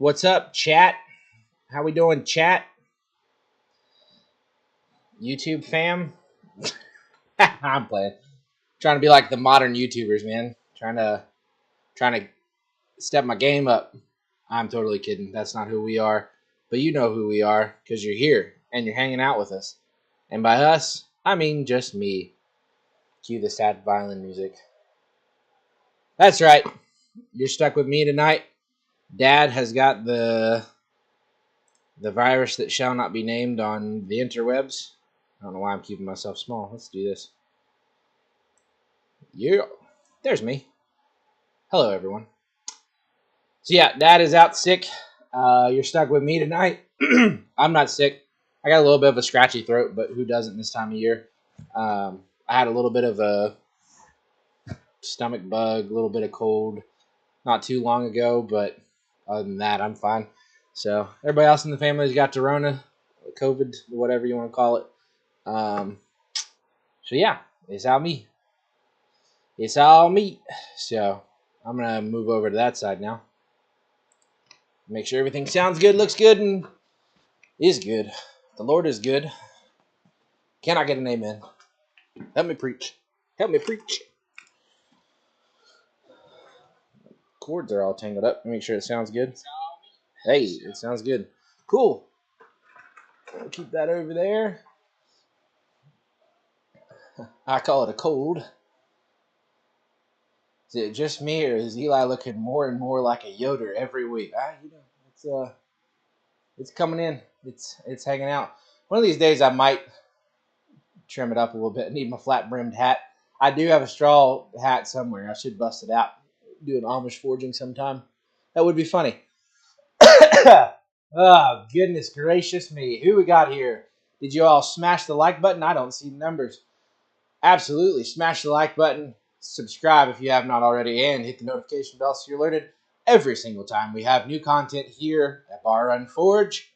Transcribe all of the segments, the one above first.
What's up, chat? How we doing, chat? YouTube fam? I'm playing. Trying to be like the modern YouTubers, man. Trying to step my game up. I'm totally kidding. That's not who we are. But you know who we are because you're here and you're hanging out with us. And by us, I mean just me. Cue the sad violin music. That's right. You're stuck with me tonight. Dad has got the virus that shall not be named on the interwebs. I don't know why I'm keeping myself small. Let's do this. Yeah, there's me. Hello, everyone. So yeah, Dad is out sick. You're stuck with me tonight. I'm not sick. I got a little bit of a scratchy throat, but who doesn't this time of year? I had a little bit of a stomach bug, a little bit of cold not too long ago, but other than that, I'm fine. So everybody else in the family's got Corona, COVID, whatever you want to call it. So yeah, it's all me. It's all me. So I'm gonna move over to that side now. Make sure everything sounds good, looks good, and is good. The Lord is good. Can I get an amen? Help me preach. Help me preach. Cords are all tangled up. Make sure it sounds good. Hey, it sounds good. Cool. I'll keep that over there. I call it a cold. Is it just me, or is Eli looking more and more like a Yoder every week? It's coming in. It's hanging out. One of these days, I might trim it up a little bit. I need my flat brimmed hat. I do have a straw hat somewhere. I should bust it out. Do an Amish forging sometime. That would be funny. Oh, goodness gracious me. Who we got here? Did you all smash the like button? I don't see the numbers. Absolutely. Smash the like button. Subscribe if you have not already. And hit the notification bell so you're alerted every single time we have new content here at Bar Run Forge.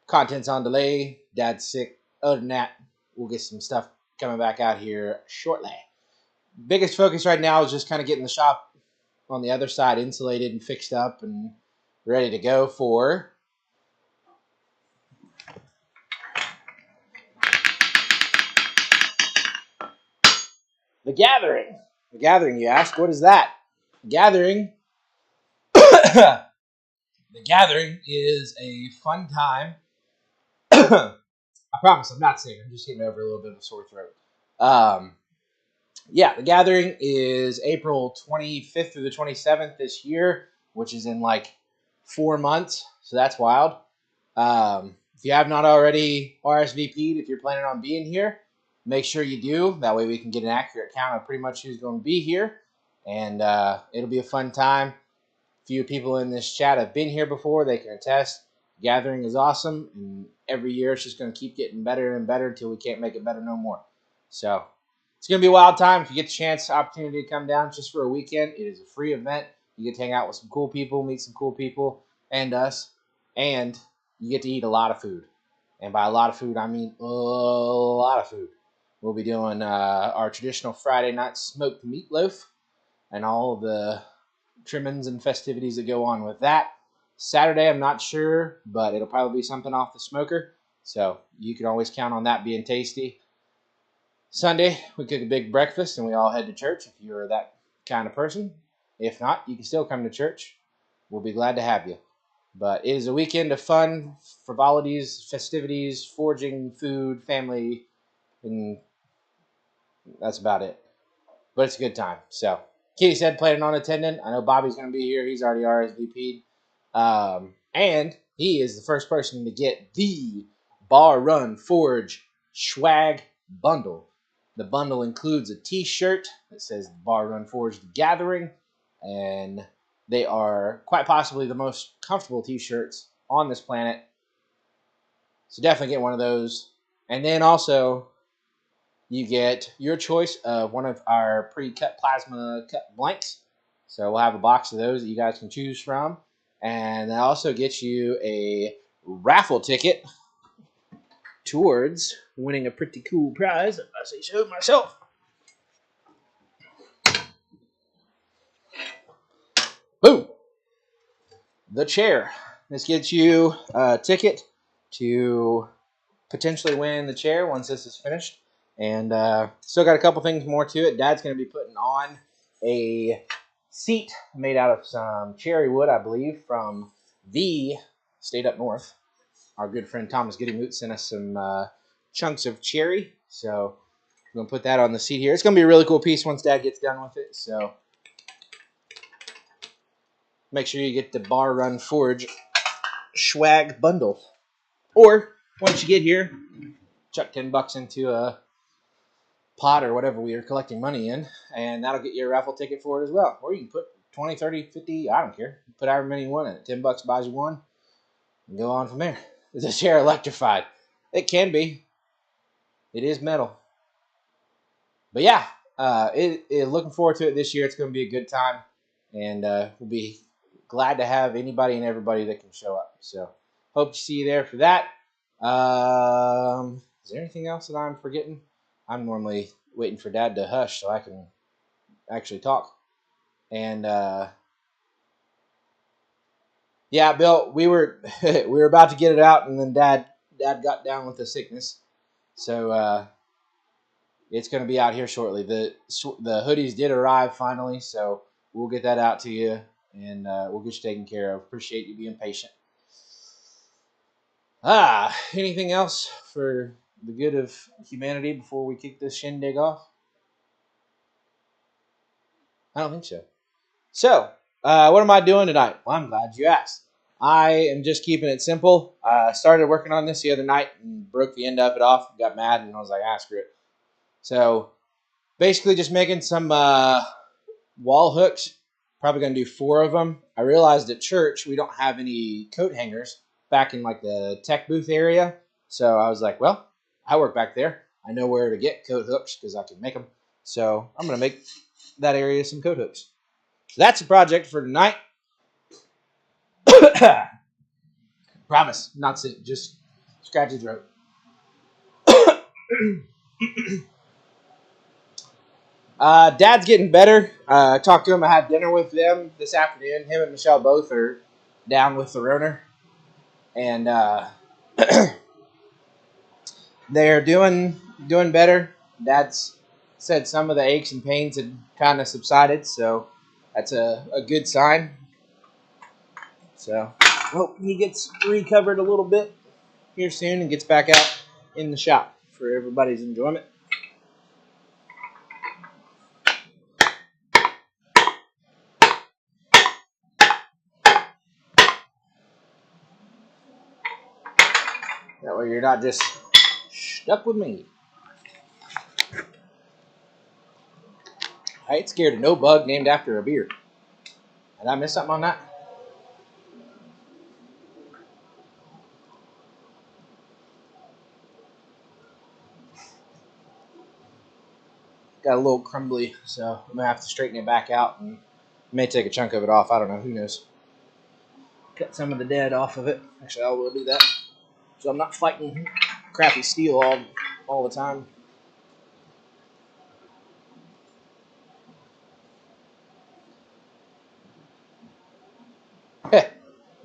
Content's on delay. Dad's sick. Other than that, we'll get some stuff coming back out here shortly. Biggest focus right now is just kind of getting the shop on the other side insulated and fixed up and ready to go for the gathering. The gathering, you ask? What is that? The gathering. The gathering is a fun time. I promise I'm not sick. I'm just getting over a little bit of a sore throat. Yeah, the gathering is April 25th through the 27th this year, which is in like 4 months. So that's wild. If you have not already RSVP'd, if you're planning on being here, make sure you do. That way we can get an accurate count of pretty much who's going to be here. And it'll be a fun time. A few people in this chat have been here before. They can attest. The gathering is awesome. And every year it's just going to keep getting better and better until we can't make it better no more. So it's going to be a wild time. If you get the chance, opportunity to come down just for a weekend, it is a free event. You get to hang out with some cool people, meet some cool people, and us. And you get to eat a lot of food. And by a lot of food, I mean a lot of food. We'll be doing our traditional Friday night smoked meatloaf and all the trimmings and festivities that go on with that. Saturday, I'm not sure, but it'll probably be something off the smoker. So you can always count on that being tasty. Sunday, we cook a big breakfast and we all head to church if you're that kind of person. If not, you can still come to church. We'll be glad to have you. But it is a weekend of fun, frivolities, festivities, forging, food, family, and that's about it. But it's a good time. So, Kitty said planning on attending. I know Bobby's going to be here. He's already RSVP'd. And he is the first person to get the Bar Run Forge swag bundle. The bundle includes a t-shirt that says Bar Run Forge The Gathering, and they are quite possibly the most comfortable t-shirts on this planet. So definitely get one of those. And then also, you get your choice of one of our pre-cut plasma cut blanks. So we'll have a box of those that you guys can choose from. And that also gets you a raffle ticket towards winning a pretty cool prize, if I say so myself. Boom! the chair. This gets you a ticket to potentially win the chair once this is finished. And still got a couple things more to it. Dad's going to be putting on a seat made out of some cherry wood, I believe, from the state up north. Our good friend Thomas Giddymoot sent us some chunks of cherry. So we're going to put that on the seat here. It's going to be a really cool piece once Dad gets done with it. So make sure you get the Bar Run Forge swag bundle. Or once you get here, chuck $10 into a pot or whatever we are collecting money in, and that'll get you a raffle ticket for it as well. Or you can put 20, 30, 50, I don't care. Put however many you want in it. $10 buys you one, and go on from there. Is this chair electrified? It can be. It is metal. But yeah, looking forward to it this year. It's going to be a good time, and we'll be glad to have anybody and everybody that can show up. So hope to see you there for that. Is there anything else that I'm forgetting? I'm normally waiting for Dad to hush so I can actually talk. And yeah, Bill, we were about to get it out, and then Dad got down with the sickness, so it's going to be out here shortly. The hoodies did arrive finally, so we'll get that out to you, and we'll get you taken care of. Appreciate you being patient. Anything else for the good of humanity before we kick this shindig off? I don't think so. So, what am I doing tonight? Well, I'm glad you asked. I am just keeping it simple. I started working on this the other night and broke the end of it off. Got mad and I was like, screw it. So, basically just making some wall hooks. Probably going to do 4 of them. I realized at church we don't have any coat hangers back in like the tech booth area. So I was like, well, I work back there. I know where to get coat hooks because I can make them. So I'm going to make that area some coat hooks. So that's the project for tonight. Promise, not sick, just scratchy throat. Dad's getting better. I talked to him. I had dinner with them this afternoon. Him and Michelle both are down with the Rona. And they're doing better. Dad's said some of the aches and pains had kind of subsided, so that's a good sign. So hope he gets recovered a little bit here soon and gets back out in the shop for everybody's enjoyment. That way you're not just stuck with me. I ain't scared of no bug named after a beer. Did I miss something on that? Got a little crumbly, so I'm going to have to straighten it back out and may take a chunk of it off. I don't know. Who knows? Cut some of the dead off of it. Actually, I will do that. So I'm not fighting crappy steel all the time.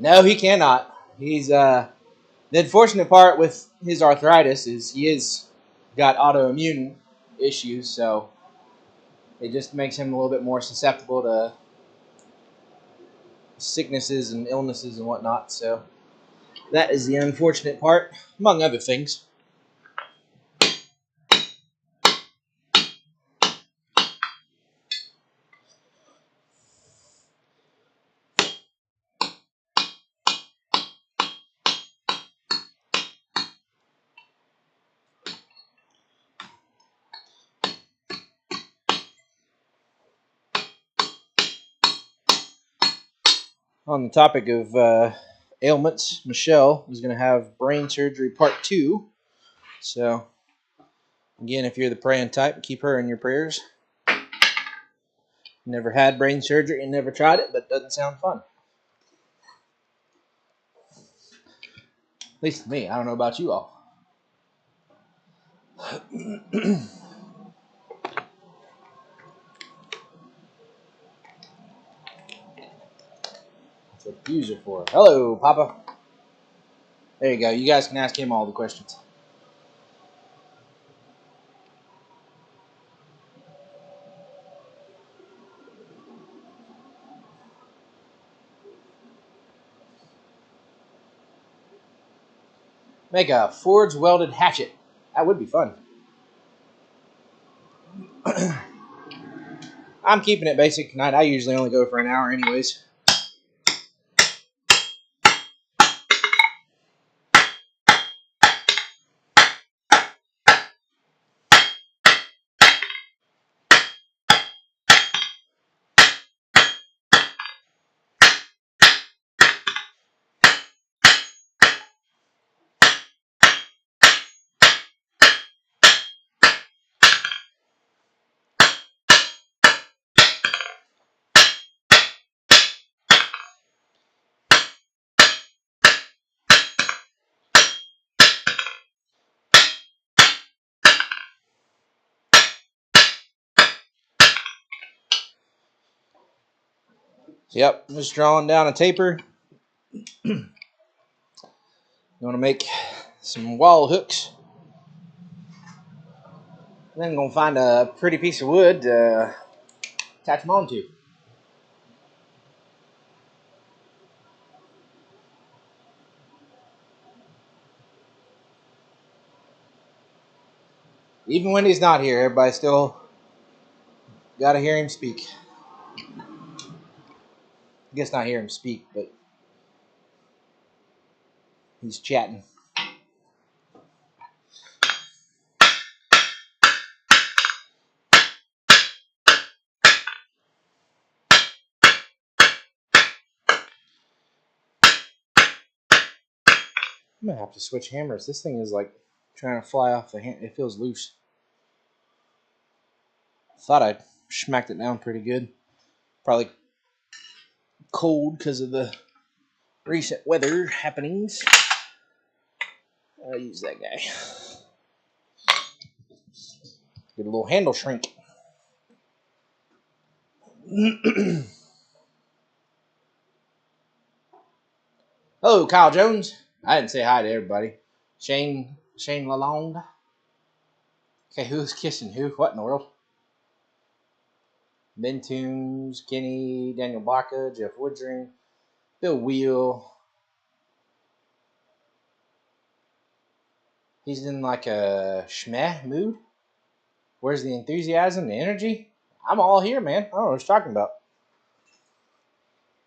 No, he cannot. He's the unfortunate part with his arthritis is he is got autoimmune issues, so it just makes him a little bit more susceptible to sicknesses and illnesses and whatnot. So that is the unfortunate part, among other things. On the topic of ailments, Michelle is going to have brain surgery part 2. So, again, if you're the praying type, keep her in your prayers. Never had brain surgery and never tried it, but it doesn't sound fun. At least to me. I don't know about you all. That's what the views are for. Hello, Papa. There you go. You guys can ask him all the questions. Make a forged welded hatchet. That would be fun. I'm keeping it basic tonight. I usually only go for an hour anyways. Yep, I'm just drawing down a taper. You want to make some wall hooks. And then I'm going to find a pretty piece of wood to attach them onto. Even when he's not here, everybody still got to hear him speak. I guess not hear him speak, but he's chatting. I'm going to have to switch hammers. This thing is like trying to fly off the hand. It feels loose. Thought I smacked it down pretty good. Probably cold because of the recent weather happenings. I'll use that guy. Get a little handle shrink. Hello, Kyle Jones. I didn't say hi to everybody. Shane Lalonde. Okay, who's kissing who? What in the world? Ben Toombs, Kenny, Daniel Baca, Jeff Woodring, Bill Wheel. He's in like a schmeh mood. Where's the enthusiasm, the energy? I'm all here, man. I don't know what you're talking about.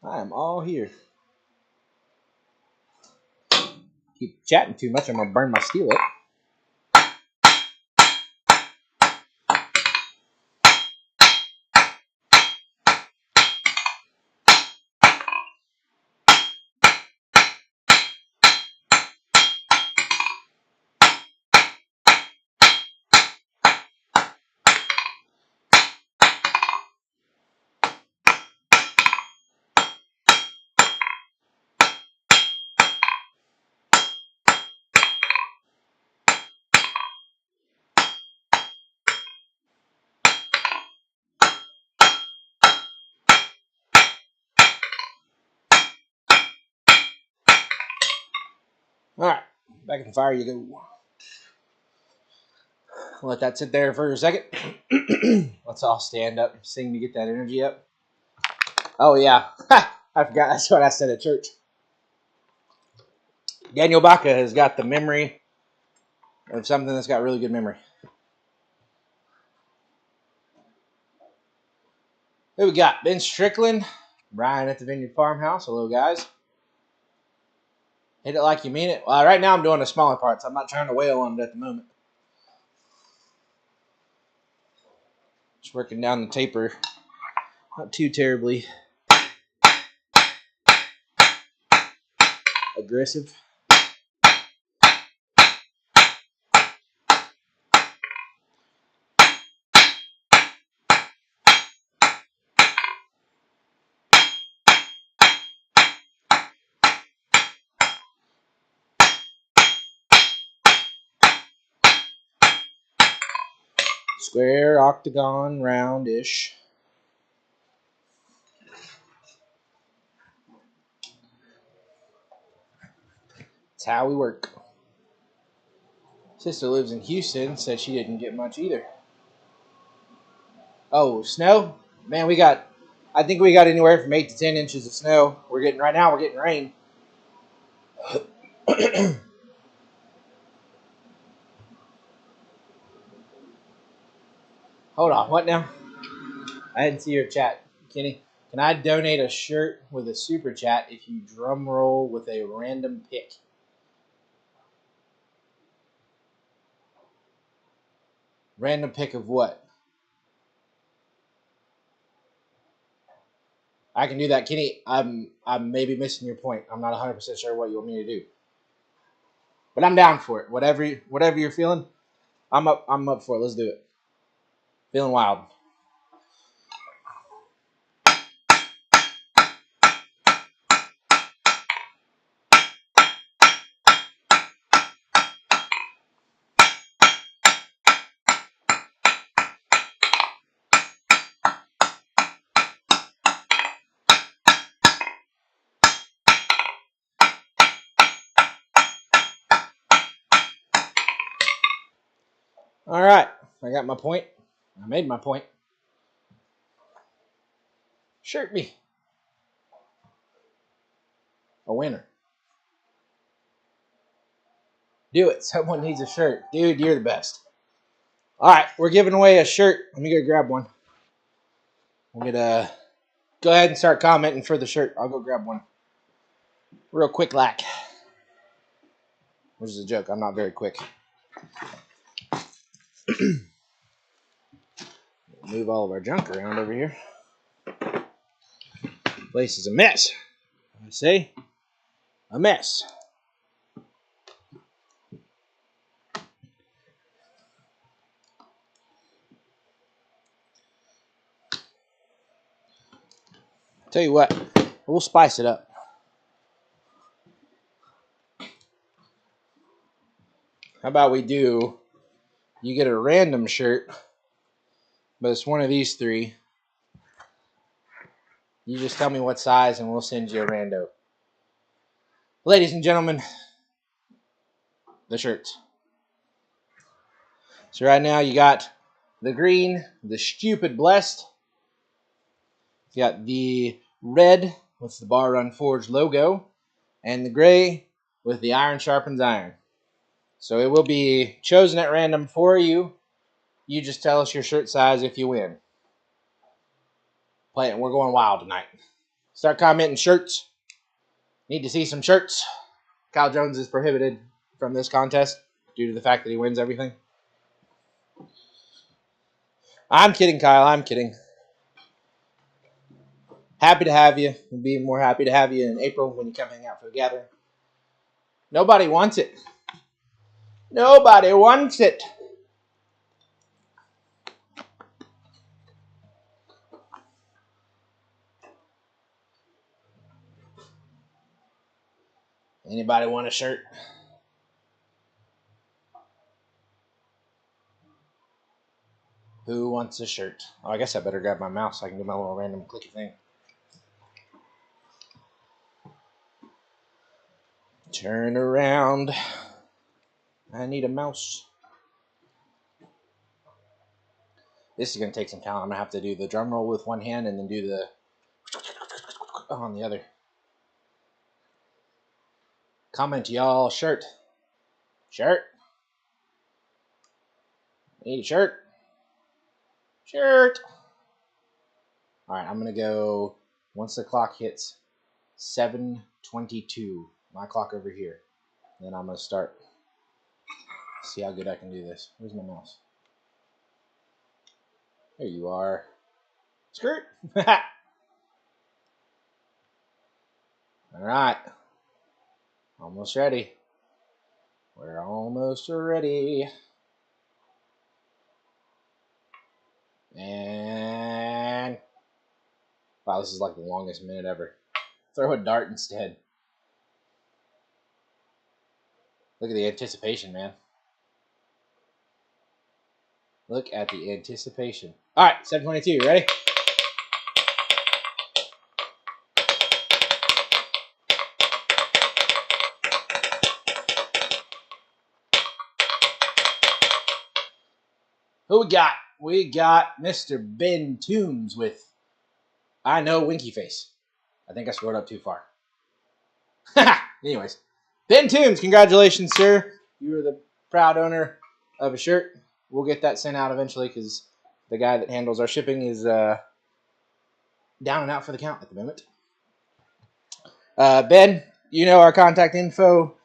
I am all here. Keep chatting too much, I'm going to burn my steel up. Alright, back in the fire you go. Let that sit there for a second. Let's all stand up and sing to get that energy up. Oh, yeah. I forgot. That's what I said at church. Daniel Baca has got the memory of something that's got really good memory. Who we got? Ben Strickland. Brian at the Vineyard Farmhouse. Hello, guys. Hit it like you mean it. Well, right now I'm doing the smaller parts. I'm not trying to wail on it at the moment. Just working down the taper. Not too terribly aggressive. Square, octagon, roundish. That's how we work. Sister lives in Houston, said she didn't get much either. Oh, snow? Man, I think we got anywhere from 8 to 10 inches of snow. Right now we're getting rain. Hold on, what now? I didn't see your chat, Kenny. Can I donate a shirt with a super chat if you drum roll with a random pick? Random pick of what? I can do that, Kenny. I'm maybe missing your point. I'm not 100% sure what you want me to do, but I'm down for it. Whatever you're feeling, I'm up for it. Let's do it. Feeling wild. All right, I got my point. I made my point. Shirt me. A winner. Do it. Someone needs a shirt. Dude, you're the best. All right, we're giving away a shirt. Let me go grab one. We're going to go ahead and start commenting for the shirt. I'll go grab one. Real quick lack. Which is a joke. I'm not very quick. Move all of our junk around over here. Place is a mess. I say, a mess. Tell you what, we'll spice it up. How about we do, you get a random shirt, but it's one of these three. You just tell me what size and we'll send you a rando. Ladies and gentlemen, the shirts. So right now you got the green, the stupid blessed. You got the red with the Bar Run Forge logo, and the gray with the Iron Sharpens Iron. So it will be chosen at random for you. You just tell us your shirt size if you win. We're going wild tonight. Start commenting shirts. Need to see some shirts. Kyle Jones is prohibited from this contest due to the fact that he wins everything. I'm kidding, Kyle. I'm kidding. Happy to have you. We'll be more happy to have you in April when you come hang out for the gathering. Nobody wants it. Nobody wants it. Anybody want a shirt? Who wants a shirt? Oh, I guess I better grab my mouse so I can do my little random clicky thing. Turn around. I need a mouse. This is going to take some time. I'm going to have to do the drum roll with one hand and then do the on the other. Comment, y'all. Shirt. Shirt. Need a shirt. Shirt. All right, I'm going to go once the clock hits 7:22. My clock over here. Then I'm going to start. See how good I can do this. Where's my mouse? There you are. Skirt. All right. Almost ready. We're almost ready. And wow, this is like the longest minute ever. Throw a dart instead. Look at the anticipation, man. Look at the anticipation. All right, 7:22. You ready? Who we got? We got Mr. Ben Toombs with I Know Winky Face. I think I scrolled up too far. Anyways, Ben Toombs, congratulations, sir. You are the proud owner of a shirt. We'll get that sent out eventually because the guy that handles our shipping is down and out for the count at the moment. Ben, you know our contact info,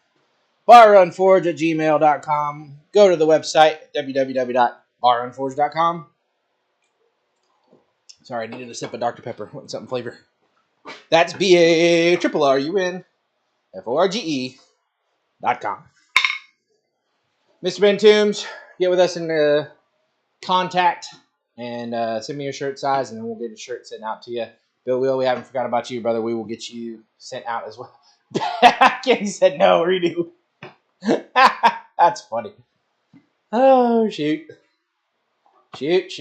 barrunforge@gmail.com. Go to the website, www.barrunforge.com. Sorry, I needed a sip of Dr. Pepper. Want something flavor. That's BARRUNFORGE.com. Mr. Ben Toombs, get with us in contact and send me your shirt size, and then we'll get a shirt sent out to you. Bill Will, we haven't forgot about you, brother. We will get you sent out as well. Kenny said no, redo. That's funny. Oh, shoot. Shoot.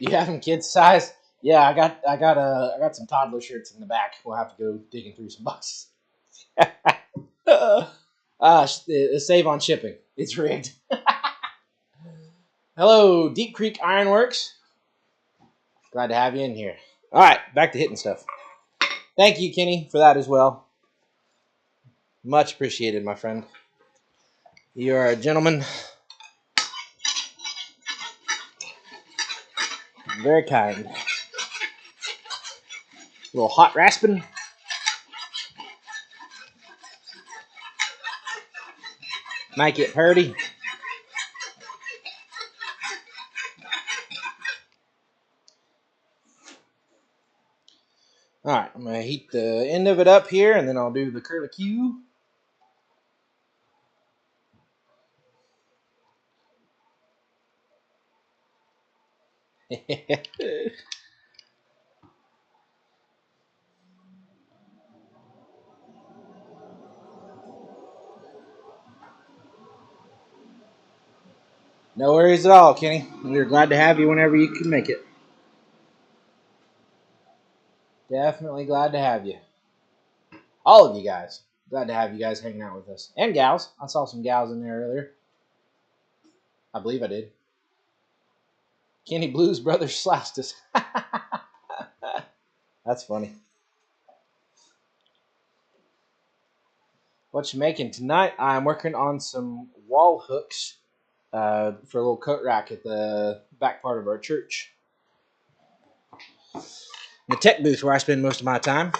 You have them kids size? Yeah, I got some toddler shirts in the back. We'll have to go digging through some boxes. Save on shipping. It's rigged. Hello, Deep Creek Ironworks. Glad to have you in here. All right, back to hitting stuff. Thank you, Kenny, for that as well. Much appreciated, my friend. You are a gentleman. Very kind. A little hot rasping. Might get purdy. All right, I'm going to heat the end of it up here, and then I'll do the curlicue. No worries at all, Kenny. We're glad to have you whenever you can make it. Definitely glad to have you. All of you guys. Glad to have you guys hanging out with us. And gals. I saw some gals in there earlier. I believe I did. Kenny Blues Brothers slashed us. That's funny. What you making tonight? I'm working on some wall hooks for a little coat rack at the back part of our church. The tech booth where I spend most of my time.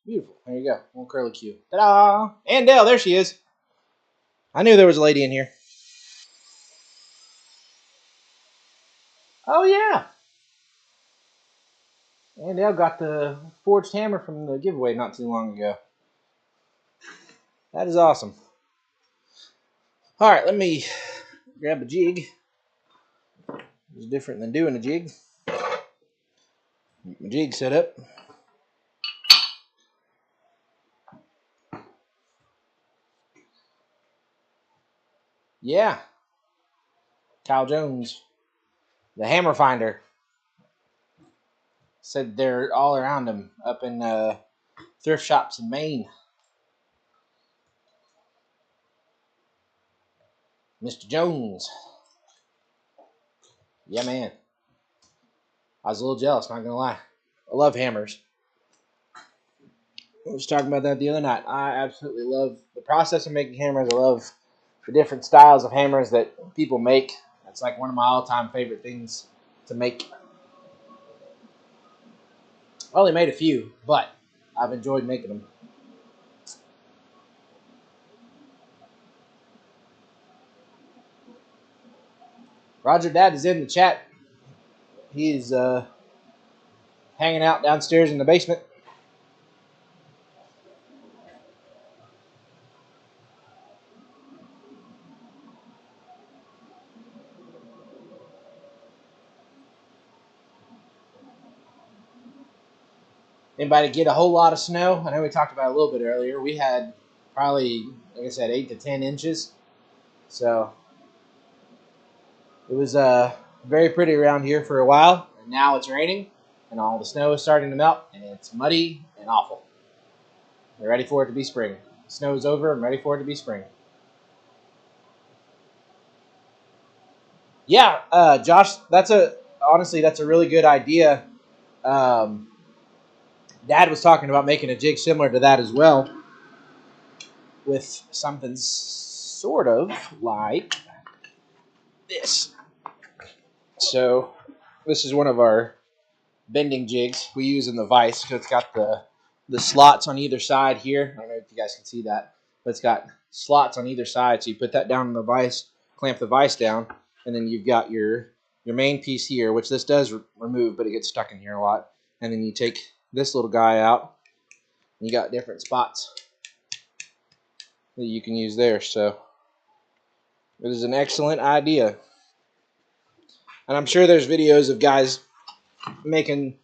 Beautiful. There you go. Little curlicue. Ta-da! And Dale, there she is. I knew there was a lady in here. Oh, yeah. And Dale got the forged hammer from the giveaway not too long ago. That is awesome. All right, let me grab a jig. It's different than doing a jig. Get my jig set up. Yeah. Kyle Jones, the hammer finder, said they're all around him up in thrift shops in Maine. Mr. Jones. Yeah, man. I was a little jealous, not gonna lie. I love hammers. I was talking about that the other night. I absolutely love the process of making hammers. I love the different styles of hammers that people make. That's like one of my all-time favorite things to make. I only made a few, but I've enjoyed making them. Roger Dad is in the chat. He's hanging out downstairs in the basement. Anybody get a whole lot of snow? I know we talked about it a little bit earlier. We had probably, like I said, 8 to 10 inches. So it was very pretty around here for a while. And now it's raining, and all the snow is starting to melt, and it's muddy and awful. We're ready for it to be spring. Snow's over. I'm ready for it to be spring. Yeah, Josh, honestly, that's a really good idea. Um, Dad was talking about making a jig similar to that as well, with something sort of like this. So this is one of our bending jigs we use in the vise. So it's got the slots on either side here. I don't know if you guys can see that, but it's got slots on either side. So you put that down in the vise, clamp the vise down, and then you've got your main piece here, which this does remove, but it gets stuck in here a lot. And then you take this little guy out, and you got different spots that you can use there. So it is an excellent idea. And I'm sure there's videos of guys making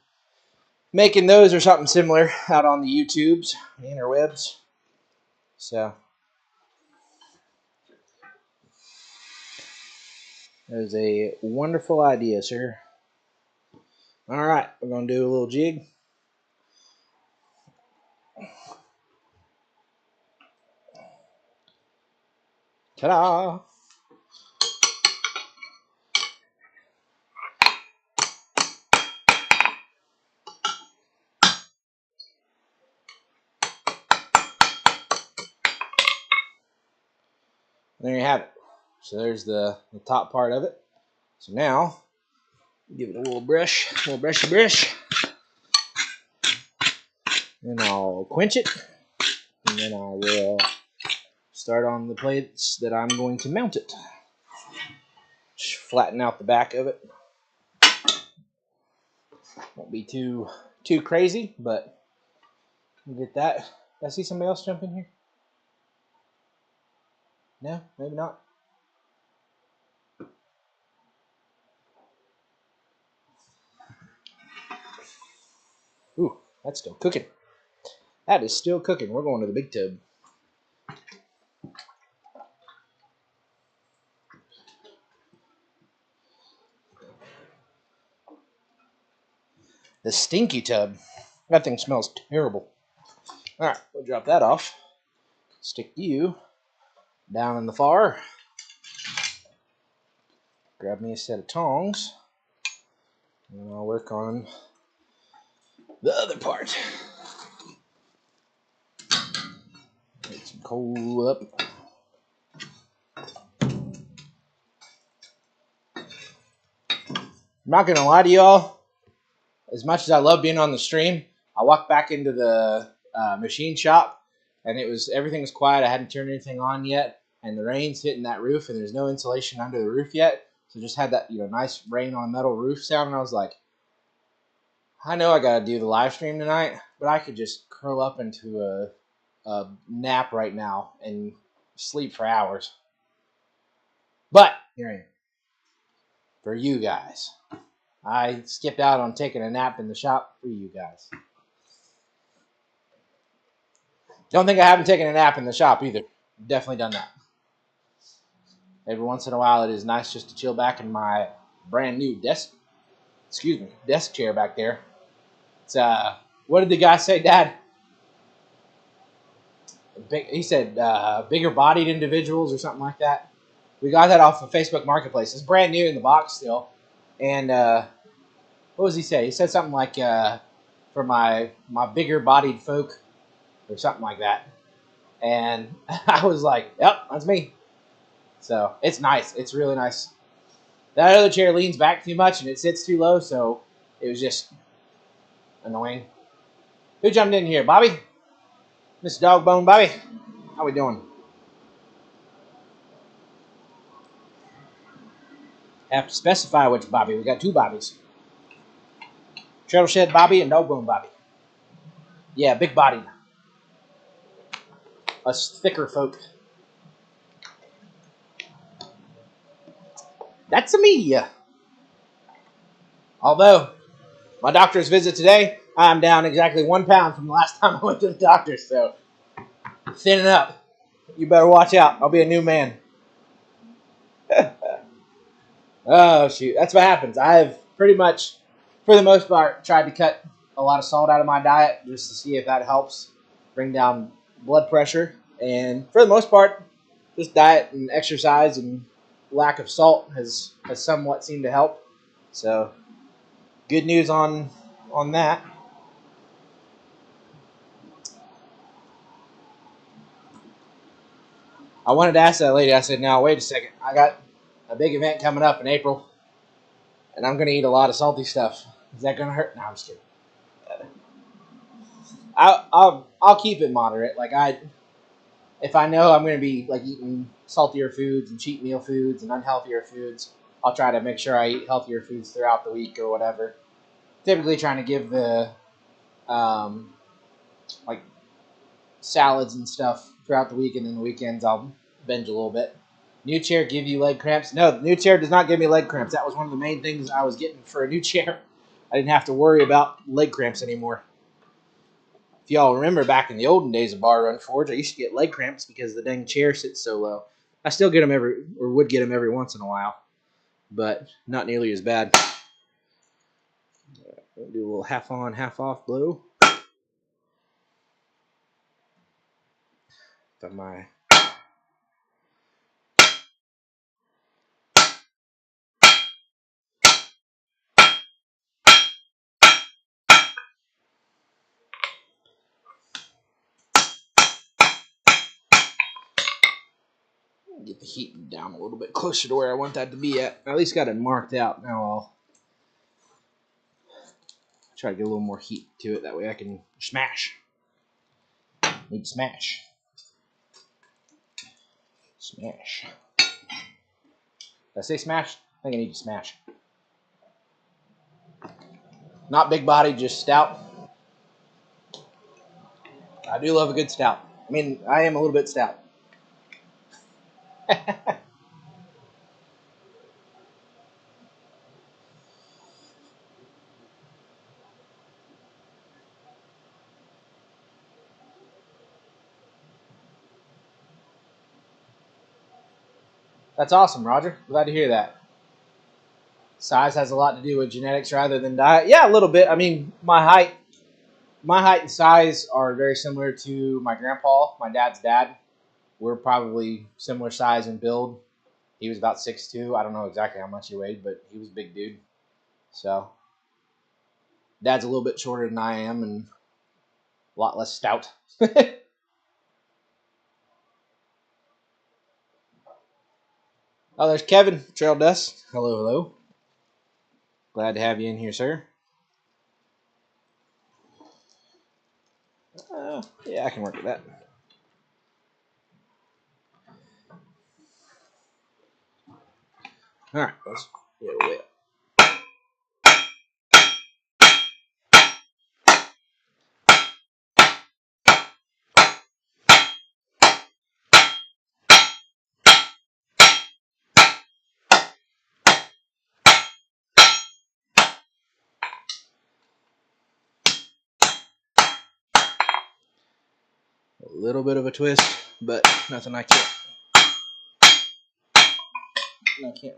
those or something similar out on the YouTubes, the interwebs. So that is a wonderful idea, sir. All right, we're going to do a little jig. Ta-da! There you have it. So there's the top part of it. So now, give it a little brush, brush. Then I'll quench it. And then I will start on the plates that I'm going to mount it. Just flatten out the back of it. Won't be too crazy, but we'll get that. Did I see somebody else jump in here? No, maybe not. Ooh, that's still cooking. That is still cooking. We're going to the big tub. The stinky tub. That thing smells terrible. All right, we'll drop that off. Stick you down in the far. Grab me a set of tongs. And I'll work on the other part. Get some coal up. I'm not going to lie to y'all. As much as I love being on the stream, I walked back into the machine shop, and everything was quiet. I hadn't turned anything on yet, and the rain's hitting that roof, and there's no insulation under the roof yet. So just had that nice rain on metal roof sound, and I was like, I know I got to do the live stream tonight, but I could just curl up into a nap right now and sleep for hours. But here I am for you guys. I skipped out on taking a nap in the shop for you guys. Don't think I haven't taken a nap in the shop either. I've definitely done that. Every once in a while, it is nice just to chill back in my brand new desk chair back there. It's what did the guy say, Dad? He said bigger bodied individuals or something like that. We got that off of Facebook Marketplace. It's brand new in the box still. And what was he say? He said something like for my bigger bodied folk or something like that. And I was like, yep, that's me. So it's nice. It's really nice. That other chair leans back too much and it sits too low, so it was just annoying. Who jumped in here? Bobby? Mr. Dogbone Bobby? How we doing? Have to specify which Bobby. We got two Bobbies. Turtle Shed Bobby and Dogbone Bobby. Yeah, big bodied. Us thicker folk. That's me. Although, my doctor's visit today, I'm down exactly 1 pound from the last time I went to the doctor, so thinning up. You better watch out. I'll be a new man. Oh, shoot. That's what happens. I've pretty much, for the most part, tried to cut a lot of salt out of my diet just to see if that helps bring down blood pressure. And for the most part, just diet and exercise and lack of salt has somewhat seemed to help. So, good news on that. I wanted to ask that lady, I said, now, wait a second. I got a big event coming up in April, and I'm going to eat a lot of salty stuff. Is that going to hurt? No, I'm just kidding. I'll keep it moderate. Like if I know I'm going to be like eating saltier foods and cheat meal foods and unhealthier foods, I'll try to make sure I eat healthier foods throughout the week or whatever. Typically, trying to give the like salads and stuff throughout the week, and then the weekends I'll binge a little bit. New chair give you leg cramps? No, the new chair does not give me leg cramps. That was one of the main things I was getting for a new chair. I didn't have to worry about leg cramps anymore. If y'all remember back in the olden days of Bar Run Forge, I used to get leg cramps because the dang chair sits so low. I still get them would get them every once in a while, but not nearly as bad. Do a little half on, half off blow. Got my get the heat down a little bit closer to where I want that to be at. I at least got it marked out. Now I'll try to get a little more heat to it. That way I can smash. Need to smash. Smash. Did I say smash? I think I need to smash. Not big body, just stout. I do love a good stout. I mean, I am a little bit stout. That's awesome, Roger. Glad to hear that. Size has a lot to do with genetics rather than diet. Yeah, a little bit. I mean, my height and size are very similar to my grandpa, my dad's dad. We're probably similar size and build. He was about 6'2". I don't know exactly how much he weighed, but he was a big dude. So, dad's a little bit shorter than I am and a lot less stout. Oh, there's Kevin, Trail Dust. Hello, hello. Glad to have you in here, sir. Yeah, I can work with that. All right, let's get a whip. A little bit of a twist, but nothing I can't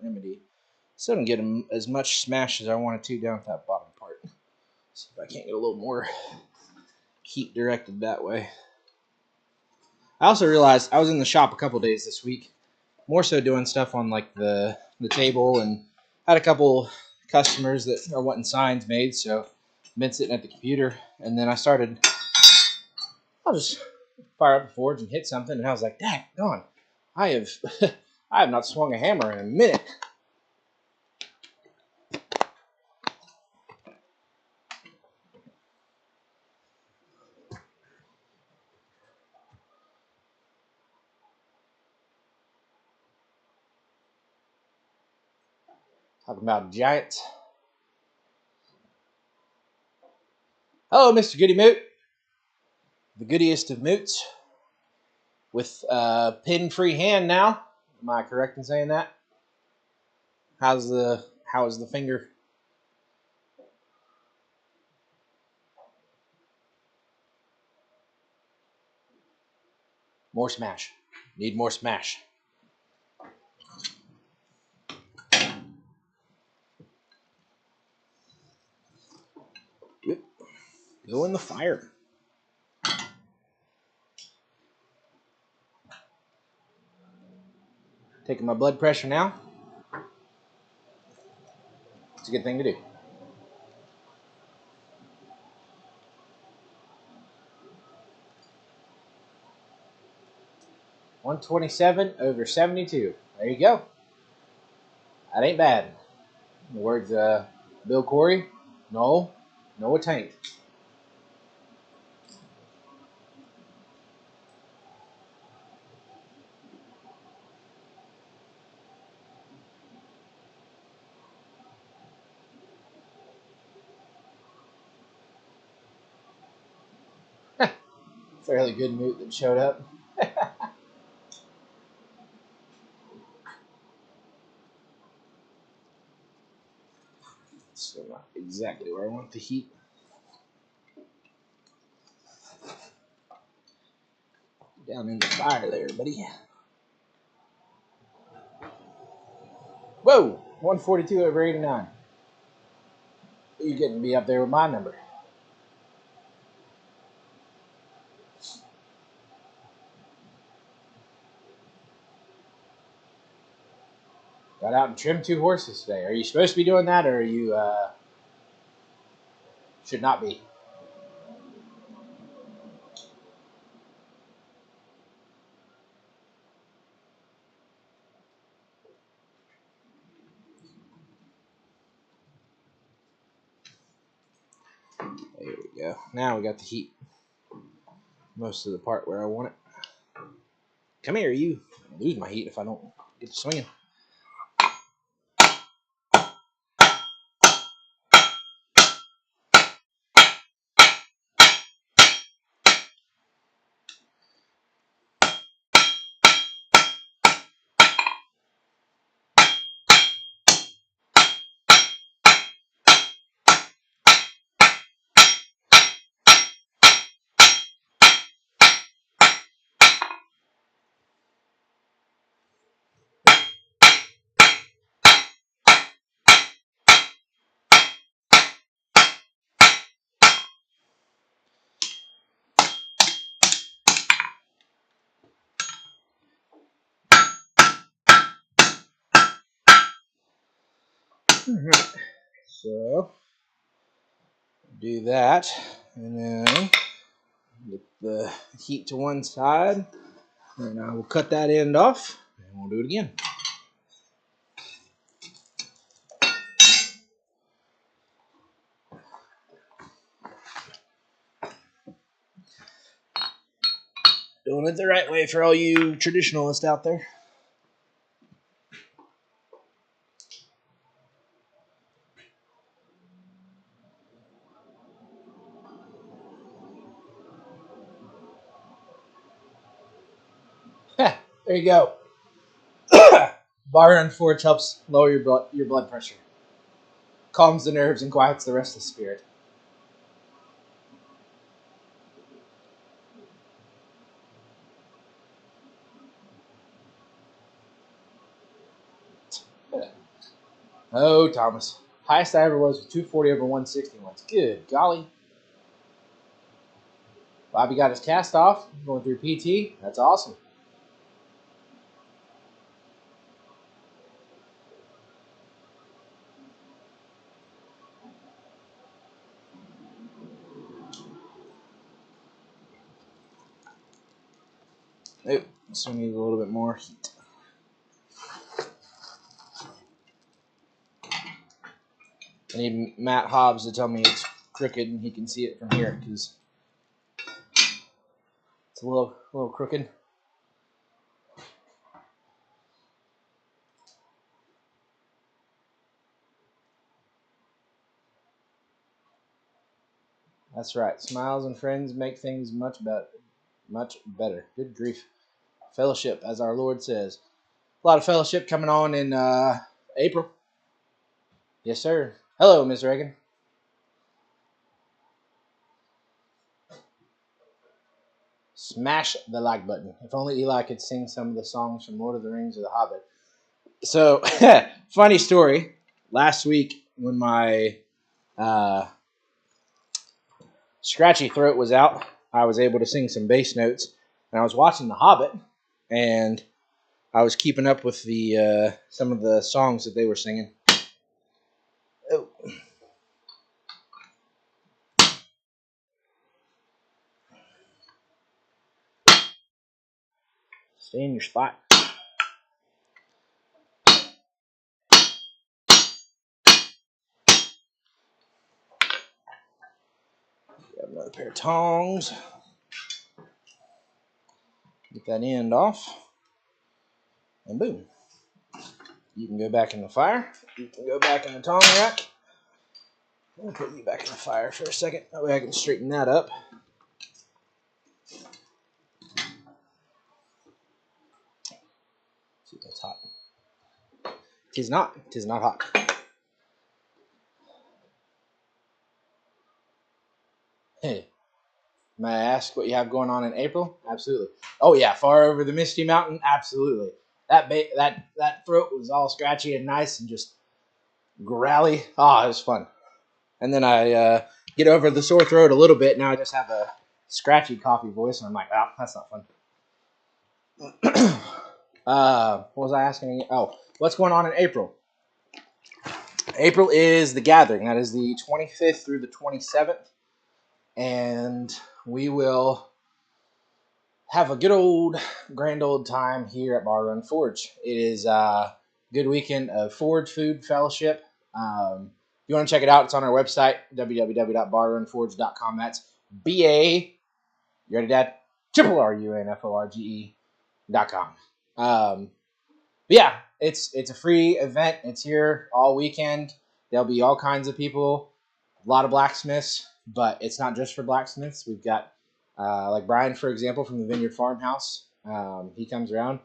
remedy. Still don't get as much smash as I wanted to down at that bottom part. See if I can't get a little more heat directed that way. I also realized I was in the shop a couple days this week, more so doing stuff on like the table, and had a couple customers that are wanting signs made, so I've been sitting at the computer, and then I'll just fire up the forge and hit something, and I was like, dang, gone. I have I have not swung a hammer in a minute. Talking about giants. Hello, Mr. Goody Moot. The goodiest of moots. With a pin-free hand now. Am I correct in saying that? How is the finger? More smash. Need more smash. Yep. Go in the fire. Taking my blood pressure now. It's a good thing to do. (127/72). There you go. That ain't bad. In the words of Bill Corey, no, it ain't. Fairly good moot that showed up. Still not exactly where I want the heat. Down in the fire there, buddy. Whoa! 142/89. You getting me up there with my number. Got out and trimmed 2 horses today. Are you supposed to be doing that, or are you should not be? There we go. Now we got the heat. Most of the part where I want it. Come here, you. I'll lose my heat if I don't get to swinging. Alright, so do that, and then get the heat to one side, and I will cut that end off, and we'll do it again. Doing it the right way for all you traditionalists out there. There you go. Bar Run Forge helps lower your blood pressure, calms the nerves, and quiets the restless spirit. Oh, Thomas. Highest I ever was 240/160 once. Good golly. Bobby got his cast off, going through PT. That's awesome. Nope, this one needs a little bit more heat. I need Matt Hobbs to tell me it's crooked and he can see it from here because it's a little crooked. That's right. Smiles and friends make things much better. Good grief. Fellowship, as our Lord says. A lot of fellowship coming on in April. Yes, sir. Hello, Miss Reagan. smash the like button. If only Eli could sing some of the songs from Lord of the Rings or The Hobbit. So, funny story. Last week, when my scratchy throat was out, I was able to sing some bass notes. And I was watching The Hobbit, and I was keeping up with the some of the songs that they were singing. Oh. Stay in your spot. Grab another pair of tongs. Get that end off. And boom. You can go back in the fire. You can go back in the tong rack. I'll put you back in the fire for a second. That way I can straighten that up. See if that's hot. Tis not. Tis not hot. Hey. May I ask what you have going on in April? Absolutely. Oh yeah, far over the Misty Mountain? Absolutely. That throat was all scratchy and nice and just growly. Ah, it was fun. And then I get over the sore throat a little bit. Now I just have a scratchy, coffee voice, and I'm like, oh, that's not fun. What was I asking? Oh, what's going on in April? April is the gathering. That is the 25th through the 27th. And we will have a good old, grand old time here at Bar Run Forge. It is a good weekend of Forge Food Fellowship. If you want to check it out, it's on our website, www.barrunforge.com. That's B-A, you ready, Dad? RUNFORGE.com. Yeah, it's a free event. It's here all weekend. There'll be all kinds of people, a lot of blacksmiths, but it's not just for blacksmiths. We've got like Brian, for example, from the Vineyard Farmhouse. He comes around.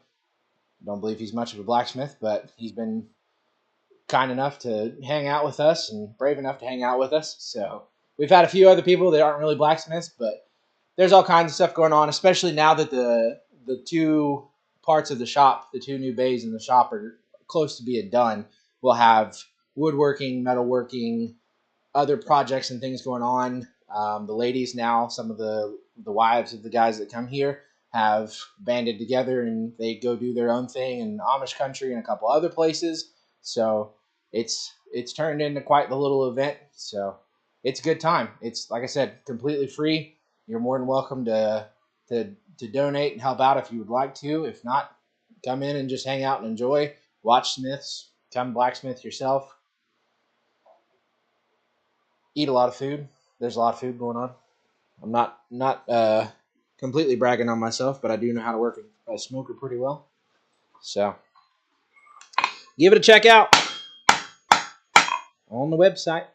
Don't believe he's much of a blacksmith, but he's been kind enough to hang out with us and brave enough to hang out with us. So we've had a few other people that aren't really blacksmiths, but there's all kinds of stuff going on, especially now that the two parts of the shop, the two new bays in the shop are close to being done. We'll have woodworking, metalworking, other projects and things going on. The ladies now, some of the wives of the guys that come here have banded together and they go do their own thing in Amish country and a couple other places. So it's turned into quite the little event. So it's a good time. It's, like I said, completely free. You're more than welcome to donate and help out if you would like to. If not, come in and just hang out and enjoy. Watch smiths. Come blacksmith yourself. Eat a lot of food. There's a lot of food going on. I'm not completely bragging on myself, but I do know how to work a smoker pretty well. So give it a check out on the website.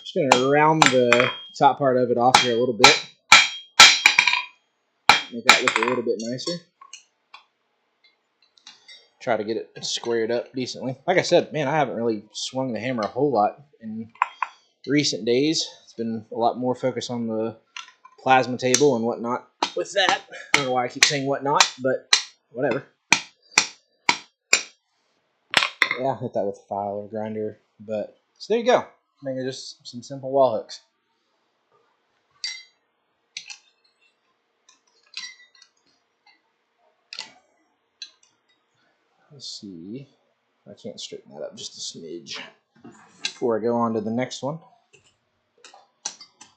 Just going to round the top part of it off here a little bit. Make that look a little bit nicer. Try to get it squared up decently. Like I said, man, I haven't really swung the hammer a whole lot in recent days. It's been a lot more focused on the plasma table and whatnot with that. I don't know why I keep saying whatnot, but whatever. Yeah, I'll hit that with a file or grinder. But so there you go. Making just some simple wall hooks. Let's see. I can't straighten that up just a smidge before I go on to the next one. But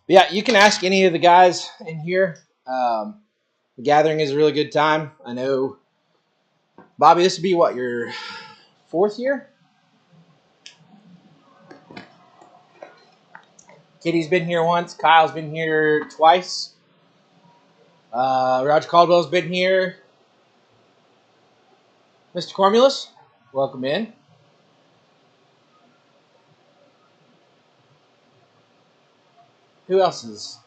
yeah, you can ask any of the guys in here. The gathering is a really good time. I know, Bobby, this would be what, your 4th year? Kitty's been here once. Kyle's been here twice. Roger Caldwell's been here. Mr. Cormulus, welcome in. Who else has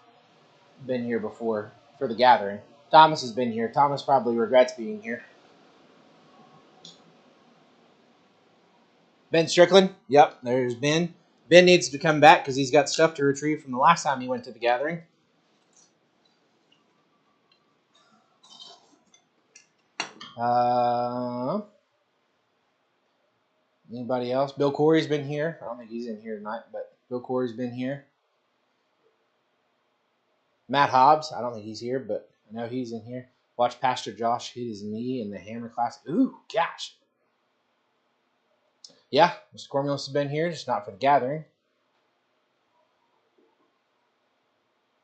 been here before? for the gathering. Thomas has been here. Thomas probably regrets being here. Ben Strickland. Yep, there's Ben. Ben needs to come back because he's got stuff to retrieve from the last time he went to the gathering. Anybody else? Bill Corey's been here. I don't think he's in here tonight, but Bill Corey's been here. Matt Hobbs. I don't think he's here, but I know he's in here. Watch Pastor Josh hit his knee in the Hammer Classic. Ooh, gosh. Yeah, Mr. Cormulus has been here, just not for the gathering.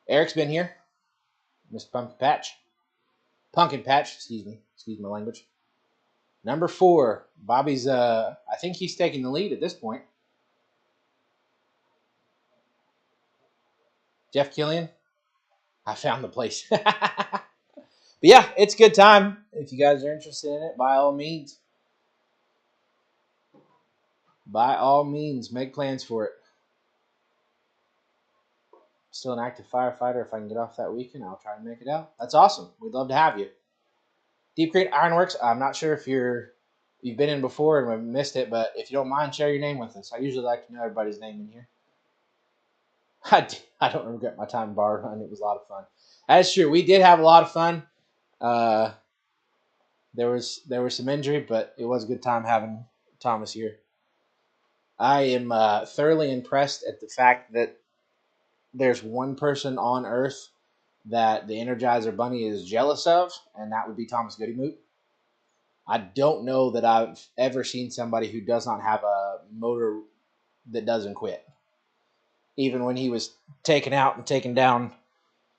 Eric's been here. Mr. Pumpkin Patch, excuse my language. Number 4, Bobby's, I think he's taking the lead at this point. Jeff Killian, I found the place. But yeah, it's a good time. If you guys are interested in it, by all means. By all means, make plans for it. Still an active firefighter. If I can get off that weekend, I'll try to make it out. That's awesome. We'd love to have you. Deep Creek Ironworks, I'm not sure if you've been in before and have missed it, but if you don't mind, share your name with us. I usually like to know everybody's name in here. I don't regret my time in bar run. It was a lot of fun. That's true. We did have a lot of fun. There was some injury, but it was a good time having Thomas here. I am thoroughly impressed at the fact that there's one person on Earth that the Energizer Bunny is jealous of, and that would be Thomas Goodymoot. I don't know that I've ever seen somebody who does not have a motor that doesn't quit. Even when he was taken out and taken down,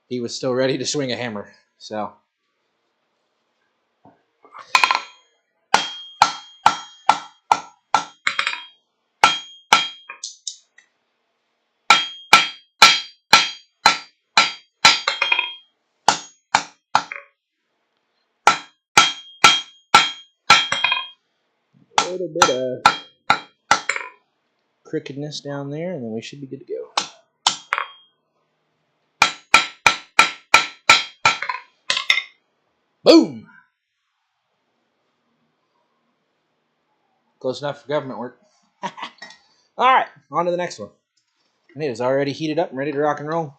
he was still ready to swing a hammer. So, a little bit of crookedness down there, and then we should be good to go. Boom! Close enough for government work. All right, on to the next one. And it is already heated up and ready to rock and roll.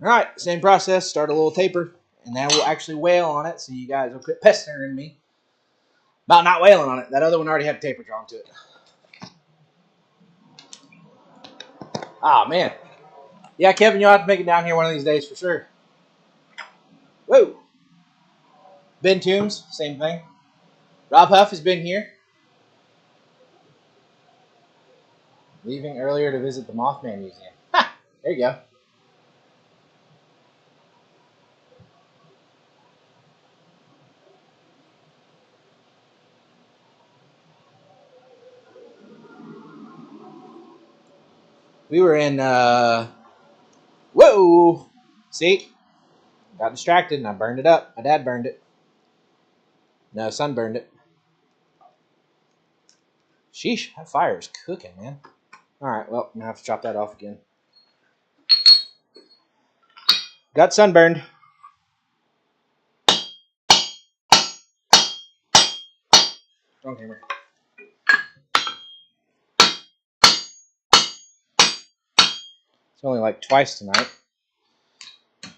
All right, same process. Start a little taper, and then we'll actually wail on it, so you guys will quit pestering me about not wailing on it. That other one already had a taper drawn to it. Ah, man. Yeah, Kevin, you'll have to make it down here one of these days for sure. Whoa. Ben Toombs, same thing. Rob Huff has been here. Leaving earlier to visit the Mothman Museum. Ha! There you go. We were in, whoa! See? Got distracted and I burned it up. My dad burned it. No, son burned it. Sheesh, that fire is cooking, man. Alright, well, I'm going to have to chop that off again. Got sunburned. Wrong hammer. It's only like twice tonight.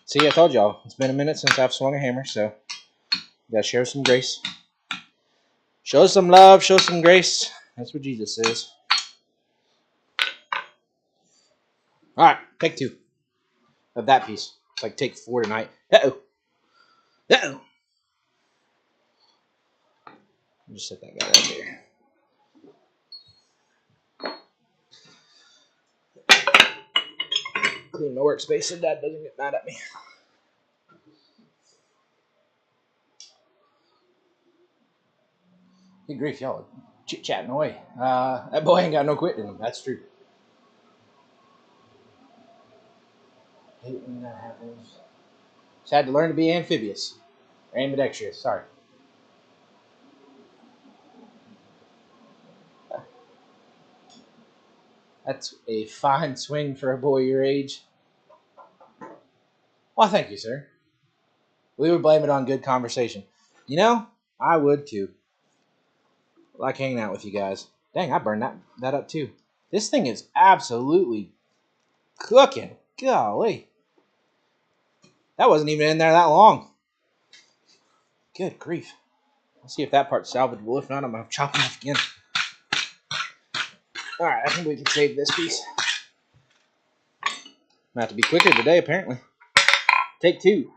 See, I told y'all, it's been a minute since I've swung a hammer, so gotta share some grace. Show some love, show some grace. That's what Jesus says. Alright, take 2 of that piece. It's like take 4 tonight. Uh-oh. Uh-oh. I'll just set that guy right there. clean my workspace so Dad doesn't get mad at me. Good grief, y'all chit-chatting away. That boy ain't got no quit in him. That's true. Hate when that happens. Just had to learn to be amphibious. Or ambidextrous, sorry. That's a fine swing for a boy your age. Well, thank you, sir. We would blame it on good conversation. You know, I would too. Like hanging out with you guys. Dang, I burned that up too. This thing is absolutely cooking. Golly. That wasn't even in there that long. Good grief. Let's see if that part's salvageable. If not, I'm going to chop it off again. Alright, I think we can save this piece. I'm going to have to be quicker today, apparently. Take two.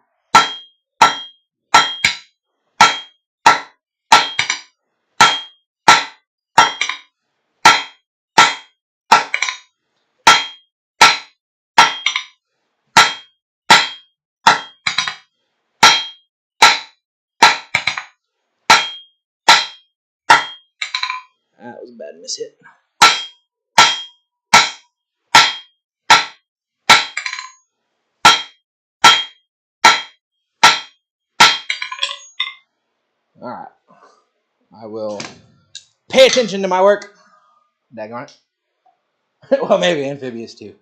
That was a bad mishit. Alright. I will pay attention to my work. Daggone it. Well, maybe amphibious too.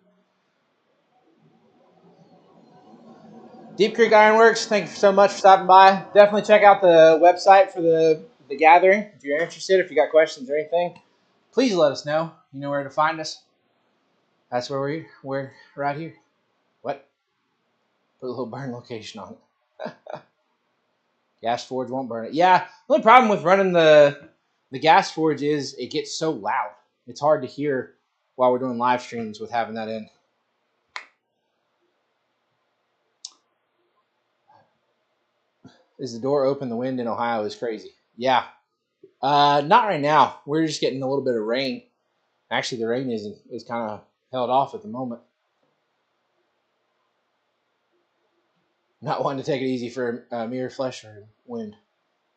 Deep Creek Ironworks, thank you so much for stopping by. Definitely check out the website for the gathering. If you're interested, if you got questions or anything, please let us know. You know where to find us. That's where we're right here. What? Put a little burn location on it. Gas forge won't burn it. Yeah, the only problem with running the gas forge is it gets so loud. It's hard to hear while we're doing live streams with having that in. Is the door open? The wind in Ohio is crazy. Yeah. Not right now. We're just getting a little bit of rain. Actually, the rain is kind of held off at the moment. Not wanting to take it easy for Mirror Flesh or Wind.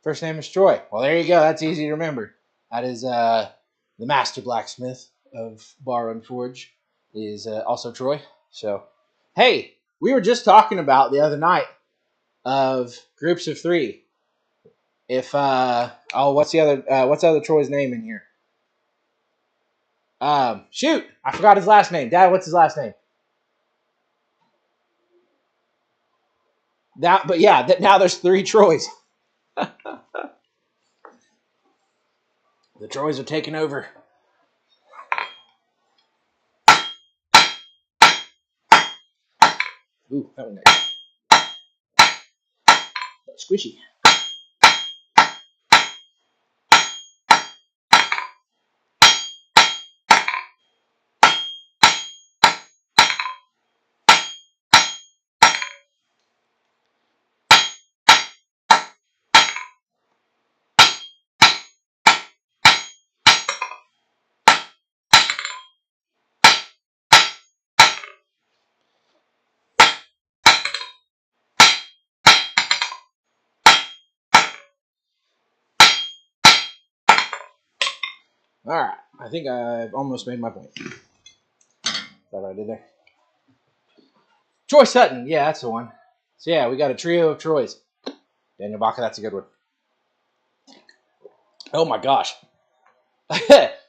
First name is Troy. Well, there you go. That's easy to remember. That is the master blacksmith of Bar and Forge is also Troy. So, hey, we were just talking about the other night of groups of three. If what's the other Troy's name in here? Shoot, I forgot his last name. Dad, what's his last name? Now there's three Troys. The Troys are taking over. Ooh, that one got squishy. All right, I think I've almost made my point. Is that what I did there? Troy Sutton, yeah, that's the one. So yeah, we got a trio of Troys. Daniel Baca, that's a good one. Oh my gosh.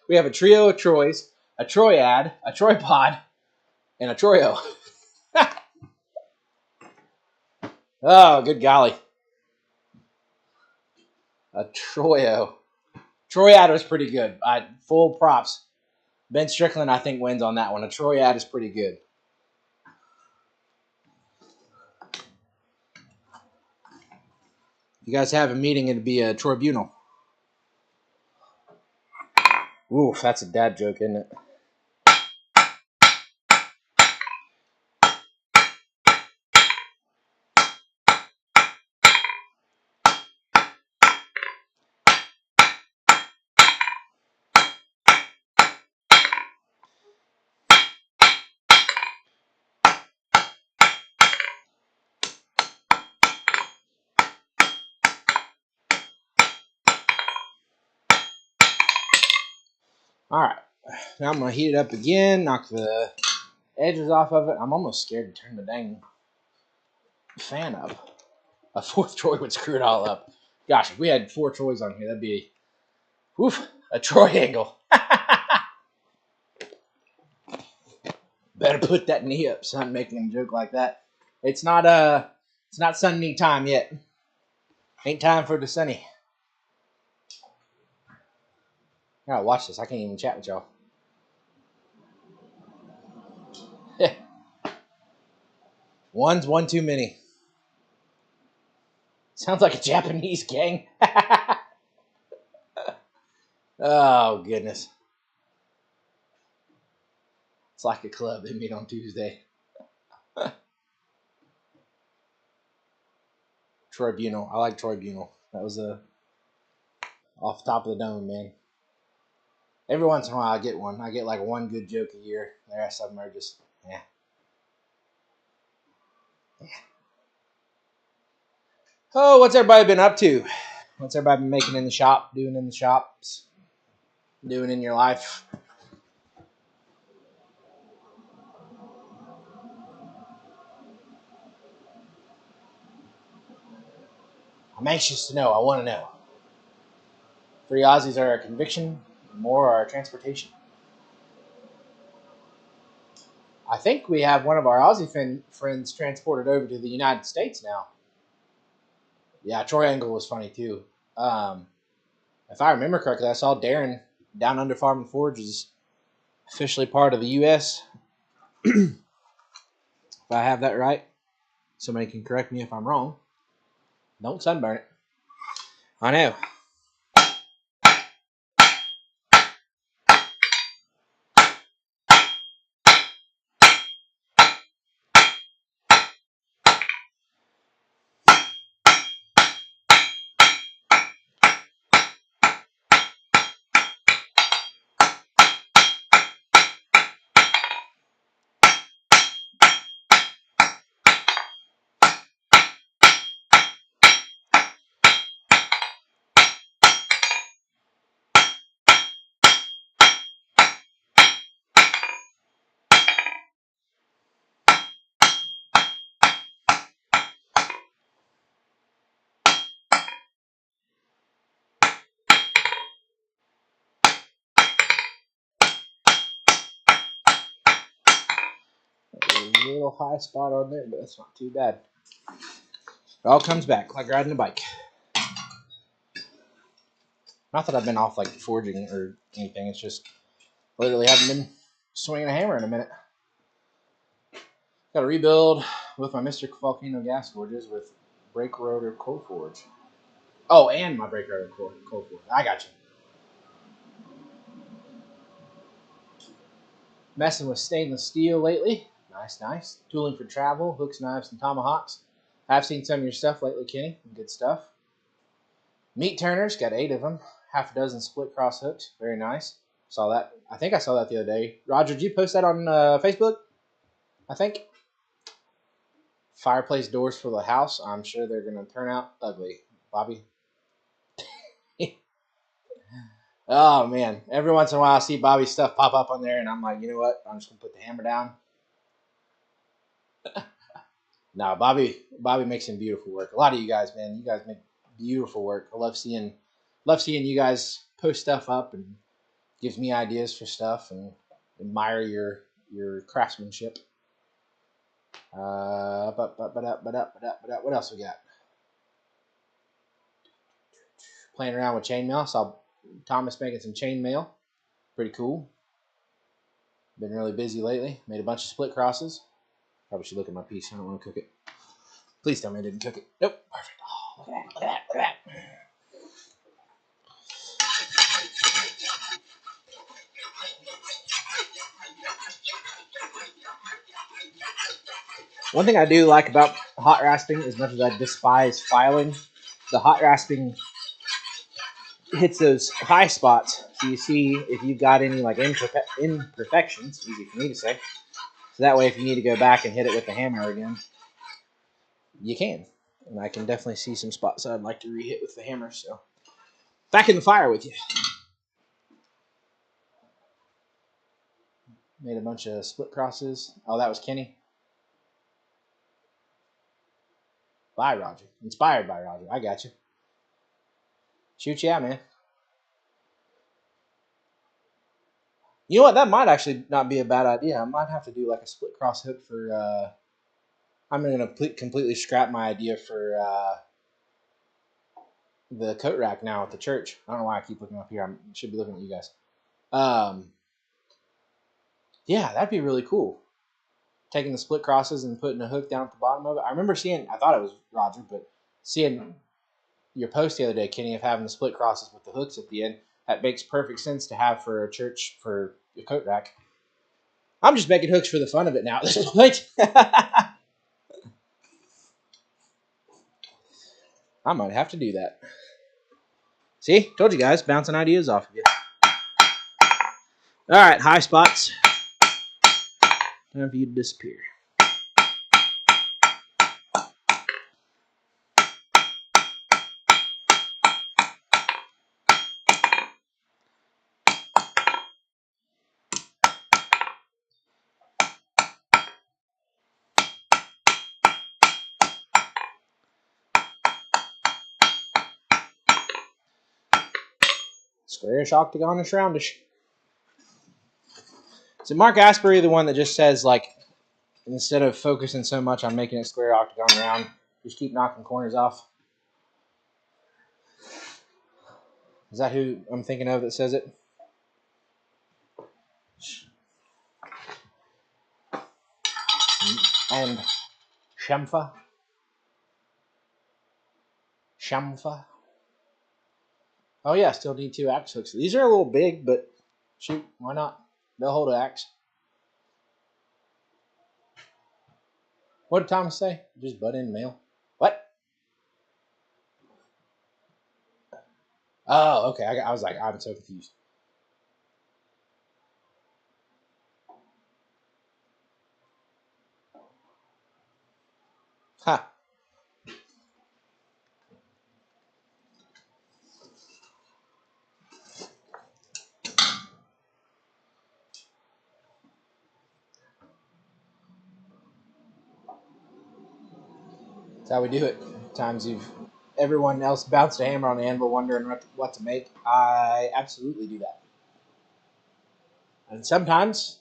We have a trio of Troys, a Troyad, a Troypod, and a Troyo. Oh, good golly. A Troyo. Troyad was pretty good. Full props. Ben Strickland, I think, wins on that one. A Troyad is pretty good. If you guys have a meeting, it'd be a tribunal. Oof, that's a dad joke, isn't it? All right, now I'm gonna heat it up again, knock the edges off of it. I'm almost scared to turn the dang fan up. A fourth Troy would screw it all up. Gosh, if we had 4 Troys on here, that'd be a Troy angle. Better put that knee up, son, making a joke like that. It's not sunny time yet. Ain't time for the sunny. Gotta watch this. I can't even chat with y'all. One's one too many. Sounds like a Japanese gang. Oh, goodness. It's like a club. They meet on Tuesday. Tribunal. I like Tribunal. That was off the top of the dome, man. Every once in a while I get one. I get like one good joke a year. The rest of them are just, yeah. Oh, what's everybody been up to? What's everybody been making in the shop, doing in the shops, doing in your life? I'm anxious to know. I want to know. 3 Aussies are a conviction, more are a transportation. I think we have one of our Aussie friends transported over to the United States now. Yeah, Troy Angle was funny too. If I remember correctly, I saw Darren Down Under Farm and Forge is officially part of the U.S. If I have that right, somebody can correct me if I'm wrong. Don't sunburn it. I know. A little high spot on there, but that's not too bad. It all comes back like riding a bike. Not that I've been off like forging or anything. It's just literally haven't been swinging a hammer in a minute. Got to rebuild with my Mr. Volcano gas forges with brake rotor coal forge. Oh, and my brake rotor coal forge. I got you. Messing with stainless steel lately. Nice, nice. Tooling for travel, hooks, knives, and tomahawks. I've seen some of your stuff lately, Kenny. Good stuff. Meat turners, got 8 of them. Half a dozen split cross hooks. Very nice. Saw that. I think I saw that the other day. Roger, did you post that on Facebook? I think. Fireplace doors for the house. I'm sure they're going to turn out ugly. Bobby? Oh, man. Every once in a while I see Bobby's stuff pop up on there, and I'm like, you know what? I'm just going to put the hammer down. No, Bobby makes some beautiful work. A lot of you guys, man, you guys make beautiful work. I love seeing you guys post stuff up and gives me ideas for stuff and admire your craftsmanship. What else we got? Playing around with chainmail. Saw Thomas making some chainmail. Pretty cool. Been really busy lately. Made a bunch of split crosses. Probably should look at my piece. I don't want to cook it. Please tell me I didn't cook it. Nope. Perfect. Oh, look at that. Look at that. Look at that. One thing I do like about hot rasping, as much as I despise filing, the hot rasping hits those high spots. So you see if you've got any like imperfections, easy for me to say. So that way if you need to go back and hit it with the hammer again, you can. And I can definitely see some spots that I'd like to re-hit with the hammer. So back in the fire with you. Made a bunch of split crosses. Oh, that was Kenny. By Roger. Inspired by Roger. I got you. Shoot, yeah, man. You know what? That might actually not be a bad idea. I might have to do like a split cross hook for. I'm going to completely scrap my idea for the coat rack now at the church. I don't know why I keep looking up here. I should be looking at you guys. Yeah, that'd be really cool. Taking the split crosses and putting a hook down at the bottom of it. I remember seeing, I thought it was Roger, but seeing your post the other day, Kenny, of having the split crosses with the hooks at the end. That makes perfect sense to have for a church for the coat rack. I'm just making hooks for the fun of it now at this point. I might have to do that. See? Told you guys, bouncing ideas off of you. All right, high spots. Time for you to disappear. Squarish, octagonish, roundish. So Mark Asbury, the one that just says, like, instead of focusing so much on making it square, octagon, round, just keep knocking corners off. Is that who I'm thinking of that says it? And Shamfa. Oh yeah, still need 2 axe hooks. These are a little big, but shoot, why not? They'll hold an axe. What did Thomas say? Just butt in mail. What? Oh, okay. I was like, I'm so confused. Huh. That's how we do it. Times everyone else bounced a hammer on the anvil wondering what to make. I absolutely do that. And sometimes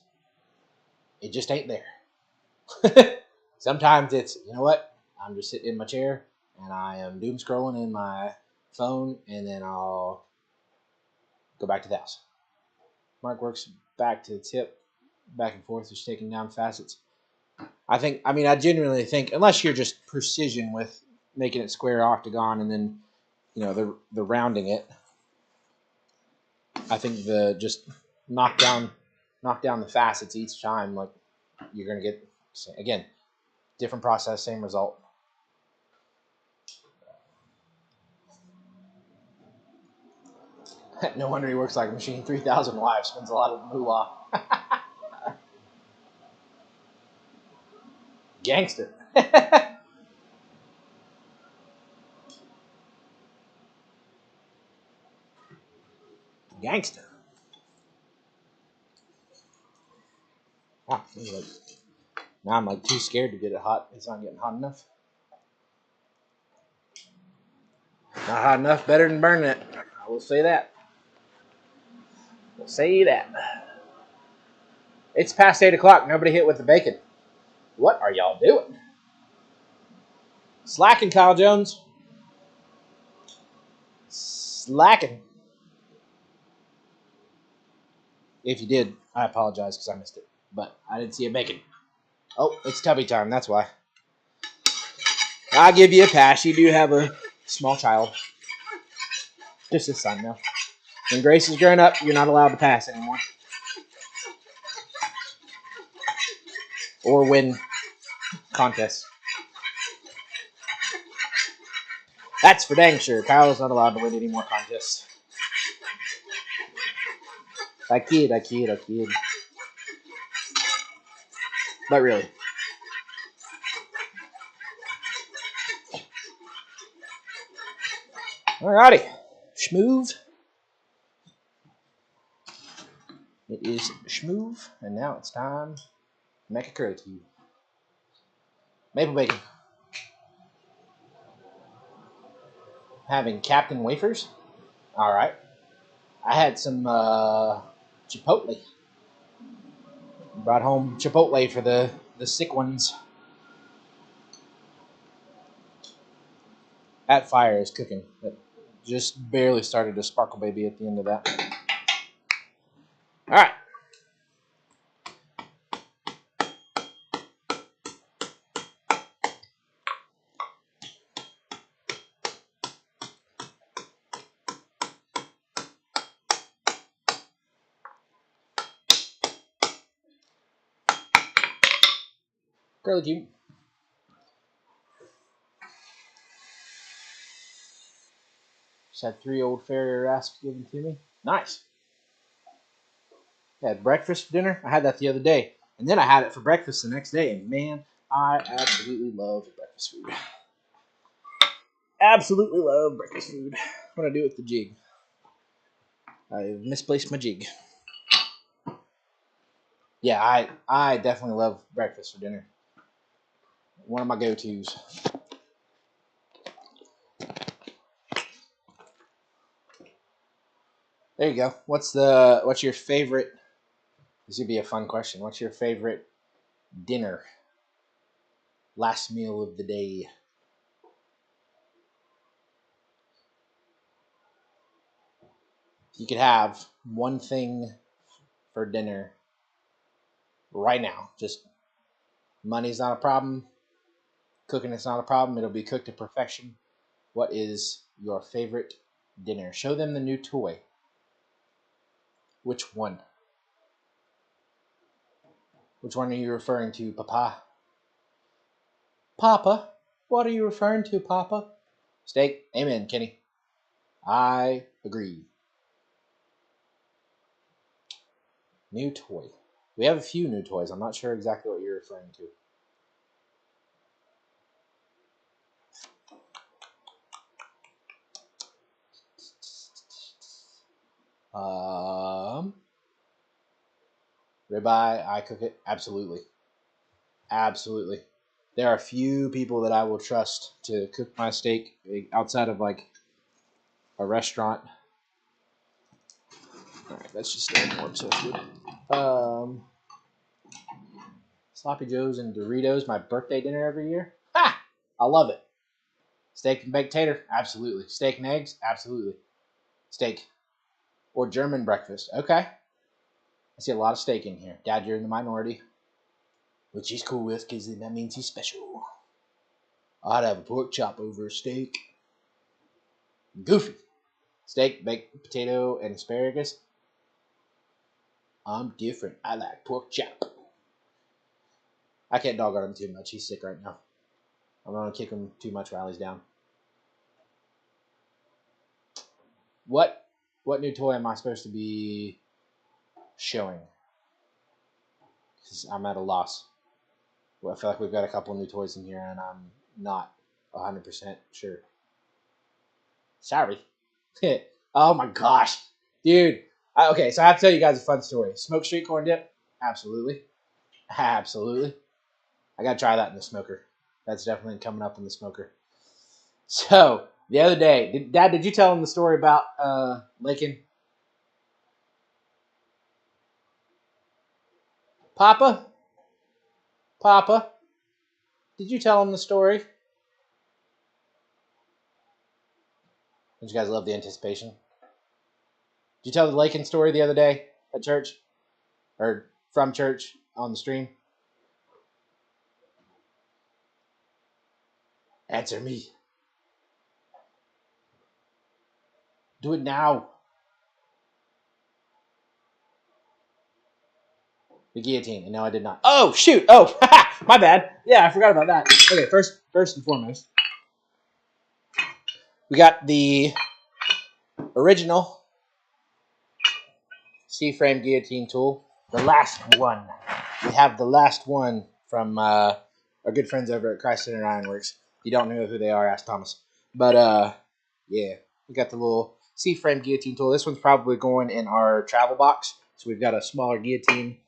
it just ain't there. Sometimes it's, you know what? I'm just sitting in my chair and I am doom scrolling in my phone, and then I'll go back to the house. Mark works back to the tip, back and forth, just taking down facets. I genuinely think, unless you're just precision with making it square octagon and then, the rounding it, I think the just knock down the facets each time, like, you're going to get, again, different process, same result. No wonder he works like a machine. 3,000 wives, spends a lot of moolah. Gangster. Gangster. Wow, now I'm like too scared to get it hot. It's not getting hot enough. Not hot enough, better than burning it. I will say that. We'll say that. It's past 8 o'clock. Nobody hit with the bacon. What are y'all doing? Slacking, Kyle Jones. Slacking. If you did, I apologize because I missed it. But I didn't see a bacon. Oh, it's tubby time. That's why. I'll give you a pass. You do have a small child. Just a son now. When Grace is grown up, you're not allowed to pass anymore. Or win contests. That's for dang sure. Kyle's not allowed to win any more contests. I kid. But really. Alrighty. Schmoove. It is smooth, and now it's time to make a curly to you. Maple bacon. Having Captain Wafers. All right. I had some Chipotle. Brought home Chipotle for the sick ones. That fire is cooking. It just barely started to sparkle baby at the end of that. All right. Curly cute. Just had 3 old Farrier rasps given to me. Nice. Had breakfast for dinner. I had that the other day. And then I had it for breakfast the next day. And man, I absolutely love breakfast food. Absolutely love breakfast food. What do I do with the jig? I've misplaced my jig. Yeah, I definitely love breakfast for dinner. One of my go-tos. There you go. What's your favorite? This would be a fun question. What's your favorite dinner? Last meal of the day. If you could have one thing for dinner right now, just money's not a problem, cooking is not a problem, it'll be cooked to perfection. What is your favorite dinner? Show them the new toy. Which one? Which one are you referring to, Papa? Papa? What are you referring to, Papa? Steak? Amen, Kenny. I agree. New toy. We have a few new toys. I'm not sure exactly what you're referring to. Ribeye, I cook it? Absolutely. Absolutely. There are a few people that I will trust to cook my steak outside of like a restaurant. All right, that's just staying warm, so it's good. Sloppy Joes and Doritos, my birthday dinner every year. Ha! I love it. Steak and baked tater? Absolutely. Steak and eggs? Absolutely. Steak. Or German breakfast? Okay. I see a lot of steak in here. Dad, you're in the minority. Which he's cool with because that means he's special. I'd have a pork chop over a steak. Goofy. Steak, baked potato, and asparagus. I'm different. I like pork chop. I can't dog on him too much. He's sick right now. I'm not going to kick him too much while he's down. What new toy am I supposed to be showing? Because I'm at a loss. Well, I feel like we've got a couple new toys in here, and I'm not 100% sure. Sorry. Oh my gosh. Dude. Okay, so I have to tell you guys a fun story. Smoked street corn dip? Absolutely. Absolutely. I got to try that in the smoker. That's definitely coming up in the smoker. So, the other day, Dad, did you tell him the story about Lakin? Papa? Papa? Did you tell him the story? Did you guys love the anticipation? Did you tell the Lakin story the other day at church? Or from church on the stream? Answer me. Do it now. The guillotine. And no, I did not. Oh, shoot. Oh, my bad. Yeah, I forgot about that. Okay, first and foremost, we got the original C-frame guillotine tool. The last one. We have the last one from our good friends over at Christ Center Ironworks. If you don't know who they are, ask Thomas. But, yeah, we got the little C-frame guillotine tool. This one's probably going in our travel box So we've got a smaller guillotine.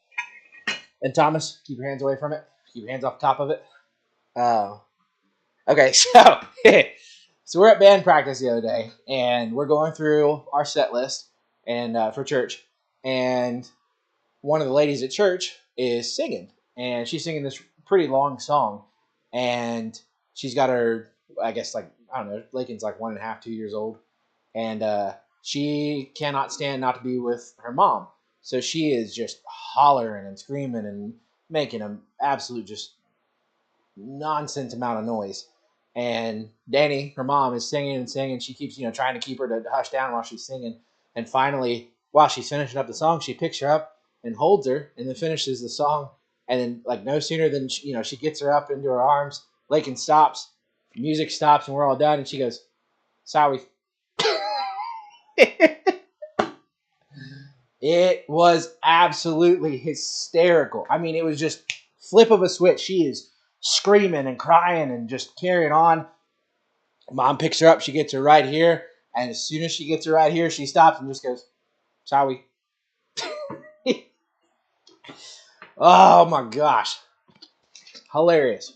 And Thomas, keep your hands away from it. Keep your hands off the top of it. Okay, so we're at band practice the other day, and we're going through our set list and for church, and one of the ladies at church is singing, and she's singing this pretty long song, and she's got her, I guess, like, I don't know, Lakin's like 1.5, 2 years old, and she cannot stand not to be with her mom, so she is just hollering and screaming and making an absolute just nonsense amount of noise. And Danny, her mom, is singing and singing. She keeps, trying to keep her to hush down while she's singing. And finally, while she's finishing up the song, she picks her up and holds her, and then finishes the song. And then, like, no sooner than she gets her up into her arms, Lakin stops, music stops, and we're all done. And she goes, "Sorry." It was absolutely hysterical. I mean, it was just flip of a switch. She is screaming and crying and just carrying on. Mom picks her up. She gets her right here. And as soon as she gets her right here, she stops and just goes, "Sorry." Oh, my gosh. Hilarious.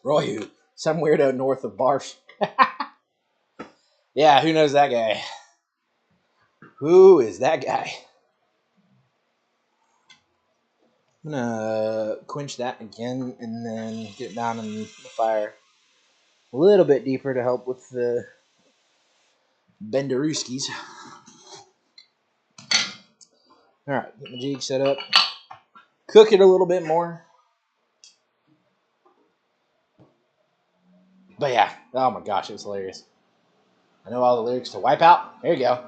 Roy, some weirdo north of Barf. Yeah, who knows that guy? Who is that guy? I'm going to quench that again and then get it down in the fire a little bit deeper to help with the Benderooskies. All right, get my jig set up. Cook it a little bit more. But yeah, oh my gosh, it was hilarious. I know all the lyrics to Wipeout. There you go.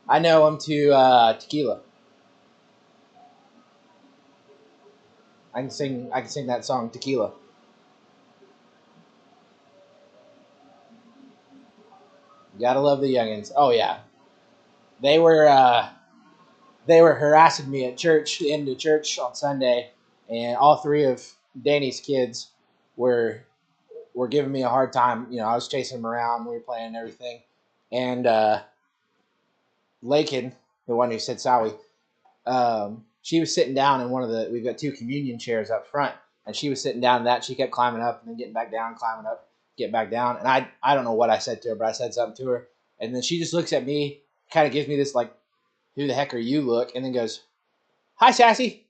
I know them to Tequila. I can sing that song, Tequila. You gotta love the youngins. Oh yeah, they were harassing me at church, into church on Sunday, and all three of Danny's kids were giving me a hard time. I was chasing them around. We were playing and everything, and Lakin, the one who said sorry, she was sitting down in we've got 2 communion chairs up front, and she was sitting down in that. She kept climbing up and then getting back down, climbing up, getting back down. And I don't know what I said to her, but I said something to her. And then she just looks at me, kind of gives me this, like, "Who the heck are you?" look, and then goes, "Hi, Sassy."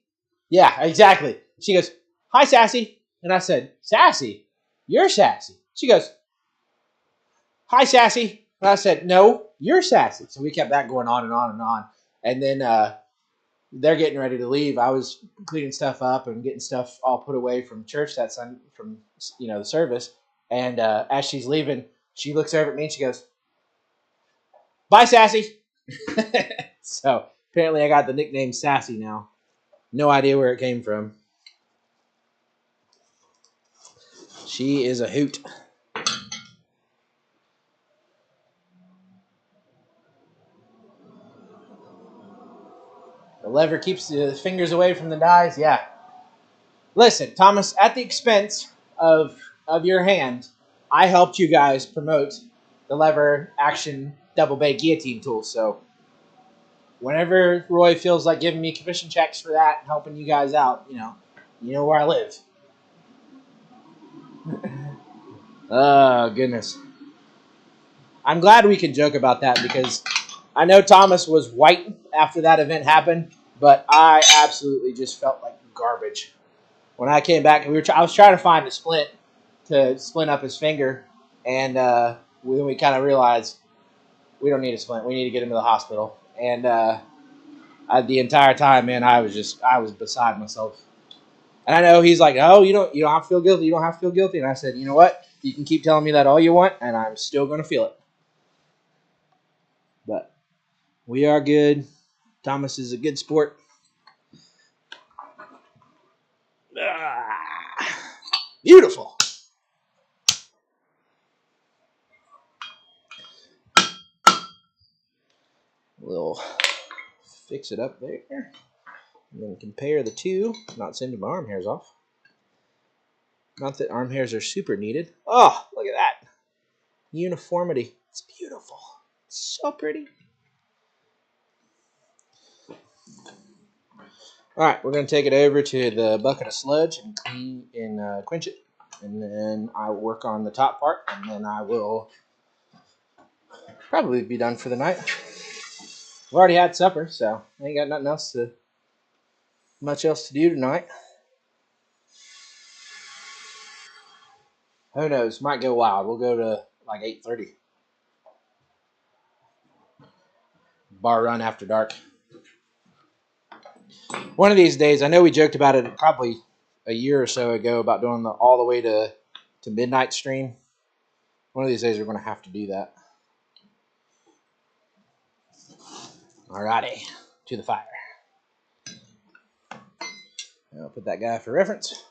Yeah, exactly. She goes, "Hi, Sassy." And I said, "Sassy? You're sassy." She goes, "Hi, Sassy." And I said, "No, you're sassy." So we kept that going on and on and on. And then they're getting ready to leave. I was cleaning stuff up and getting stuff all put away from church that Sunday, from the service. And as she's leaving, she looks over at me and she goes, "Bye, Sassy." So apparently I got the nickname Sassy now. No idea where it came from. She is a hoot. The lever keeps the fingers away from the dies. Yeah. Listen, Thomas, at the expense of your hand, I helped you guys promote the lever action double bay guillotine tool. So whenever Roy feels like giving me commission checks for that and helping you guys out, you know where I live. Oh, goodness. I'm glad we can joke about that, because I know Thomas was white after that event happened, but I absolutely just felt like garbage. When I came back, I was trying to find a splint to splint up his finger, and then we kind of realized we don't need a splint. We need to get him to the hospital. And the entire time, man, I was beside myself. And I know he's like, "Oh, you don't have to feel guilty. You don't have to feel guilty." And I said, "You know what? You can keep telling me that all you want, and I'm still going to feel it." But we are good. Thomas is a good sport. Beautiful. We'll fix it up there. And then compare the two. Not sending my arm hairs off. Not that arm hairs are super needed. Oh, look at that. Uniformity. It's beautiful. It's so pretty. All right, we're going to take it over to the bucket of sludge and quench it. And then I will work on the top part, and then I will probably be done for the night. We've already had supper, so I ain't got nothing much else to do tonight. Who knows? Might go wild. We'll go to like 8:30. Bar run after dark. One of these days, I know we joked about it probably a year or so ago about doing the all the way to midnight stream. One of these days, we're going to have to do that. Alrighty, to the fire. I'll put that guy for reference.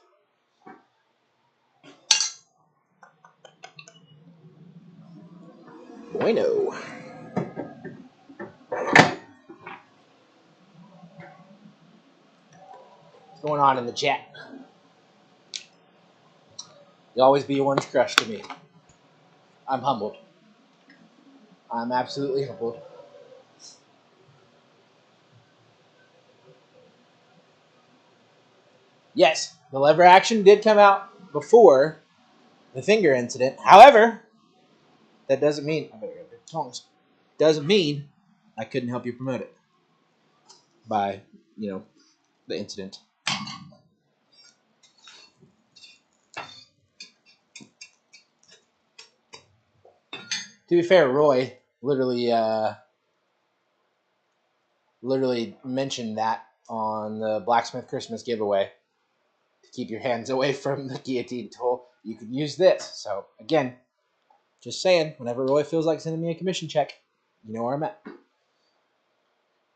Bueno. What's going on in the chat? You always be one's crush to me. I'm humbled. I'm absolutely humbled. Yes, the lever action did come out before the finger incident. However, that doesn't mean I couldn't help you promote it by, the incident. To be fair, Roy literally mentioned that on the Blacksmith Christmas giveaway. To keep your hands away from the guillotine tool, you can use this. So again, just saying, whenever Roy feels like sending me a commission check, you know where I'm at.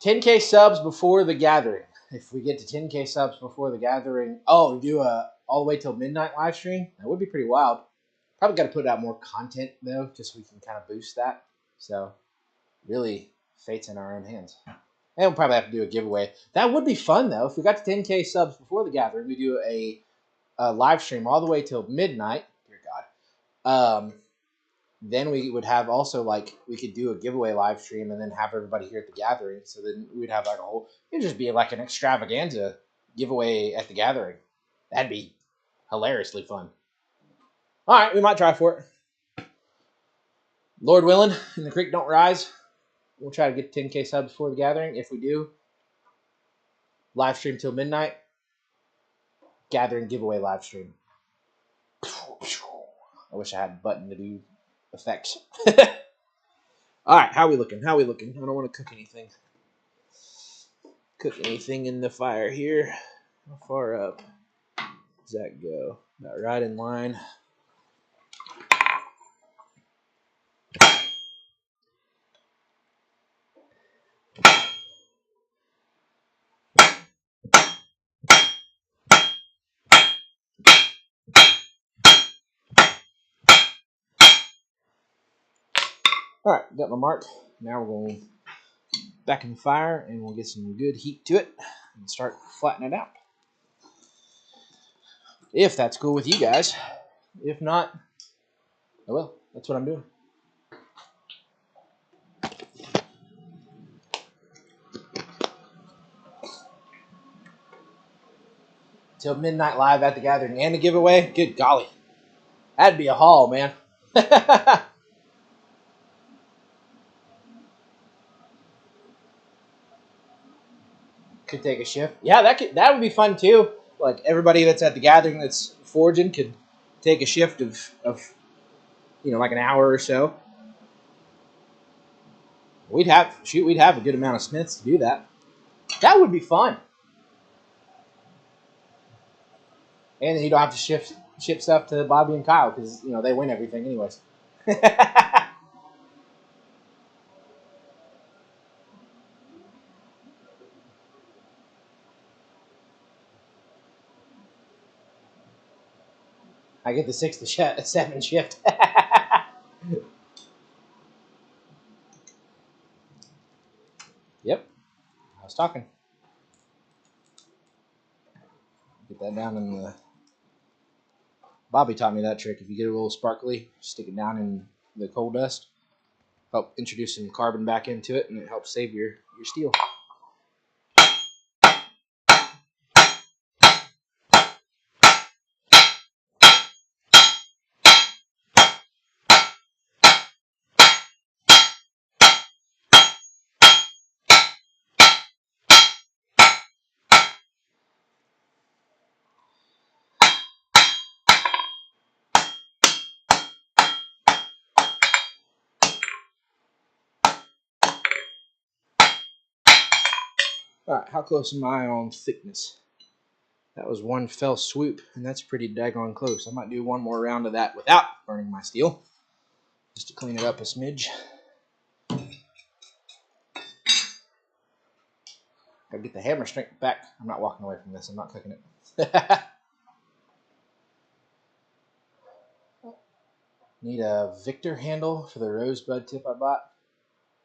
10K subs before the gathering. If we get to 10K subs before the gathering, do a all the way till midnight live stream, that would be pretty wild. Probably got to put out more content though, just so we can kind of boost that. So really, fate's in our own hands. And we'll probably have to do a giveaway. That would be fun though. If we got to 10K subs before the gathering, we do a live stream all the way till midnight. Dear God. Then we would have also we could do a giveaway live stream and then have everybody here at the gathering. So then we'd have it'd just be like an extravaganza giveaway at the gathering. That'd be hilariously fun. All right, we might try for it. Lord willing, and the creek don't rise, we'll try to get 10K subs before the gathering. If we do, live stream till midnight, gathering giveaway live stream. I wish I had a button to do effects. All right, how we looking? I don't want to cook anything. In the fire here. How far up does that go? About right in line. All right, got my mark. Now we're going back in the fire and we'll get some good heat to it and start flattening it out. If that's cool with you guys. If not, oh well, that's what I'm doing. Till midnight live at the gathering and a giveaway. Good golly. That'd be a haul, man. Could take a shift. Yeah, that would be fun too. Like everybody that's at the gathering that's forging could take a shift of like an hour or so. We'd have a good amount of smiths to do that. That would be fun. And then you don't have to ship stuff to Bobby and Kyle because they win everything anyways. I get the 6 to 7 shift. Yep, I was talking. Get that down in the. Bobby taught me that trick. If you get a little sparkly, stick it down in the coal dust. Help introduce some carbon back into it, and it helps save your steel. Alright, how close am I on thickness? That was one fell swoop, and that's pretty daggone close. I might do one more round of that without burning my steel, just to clean it up a smidge. Gotta get the hammer strength back. I'm not walking away from this. I'm not cooking it. Need a Victor handle for the rosebud tip I bought.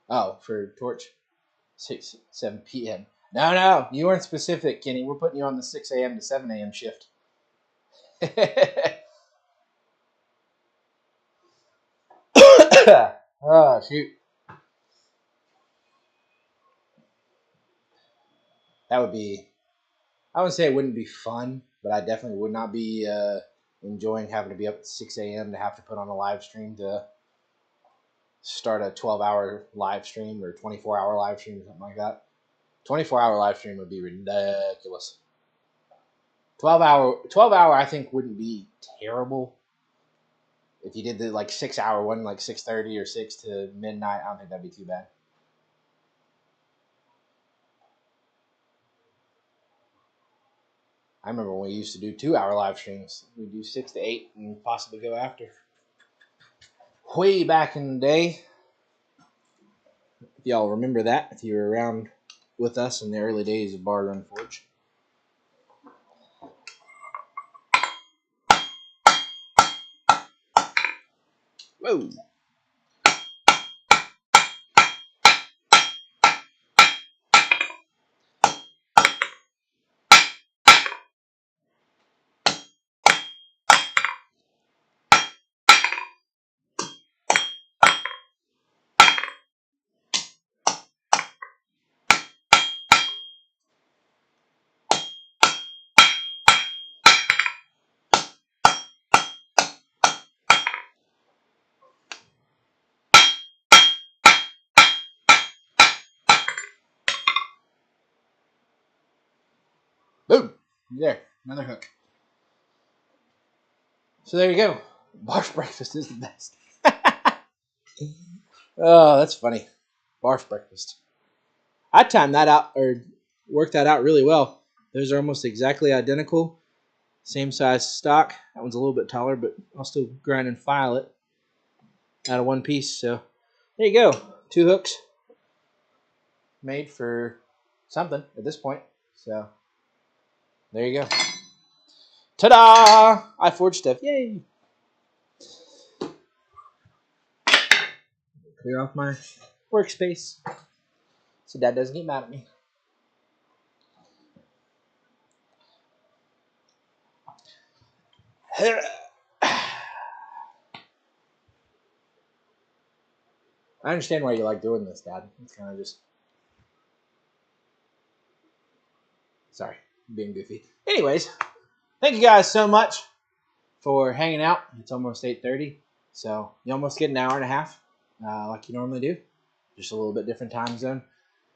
Oh, for torch. 7 p.m. No, you weren't specific, Kenny. We're putting you on the 6 a.m. to 7 a.m. shift. Oh, shoot. That would be, I wouldn't say it wouldn't be fun, but I definitely would not be enjoying having to be up at 6 a.m. to have to put on a live stream to start a 12-hour live stream or 24-hour live stream or something like that. 24-hour live stream would be ridiculous. 12-hour I think wouldn't be terrible. If you did the like 6-hour one, like 6:30 or 6 to midnight, I don't think that'd be too bad. I remember when we used to do 2-hour live streams. We'd do 6 to 8 and possibly go after. Way back in the day. If y'all remember that, if you were around with us in the early days of Bar Run Forge. Whoa. Boom. There. Another hook. So there you go. Barf breakfast is the best. Oh, that's funny. Barf breakfast. I timed that out, or worked that out really well. Those are almost exactly identical. Same size stock. That one's a little bit taller, but I'll still grind and file it out of one piece. So there you go. 2 hooks made for something at this point. So there you go. Ta-da! I forged stuff. Yay! Clear off my workspace so Dad doesn't get mad at me. I understand why you like doing this, Dad. It's kind of just... Sorry, I'm being goofy. Anyways, thank you guys so much for hanging out. It's almost 8:30, so you almost get an hour and a half like you normally do. Just a little bit different time zone.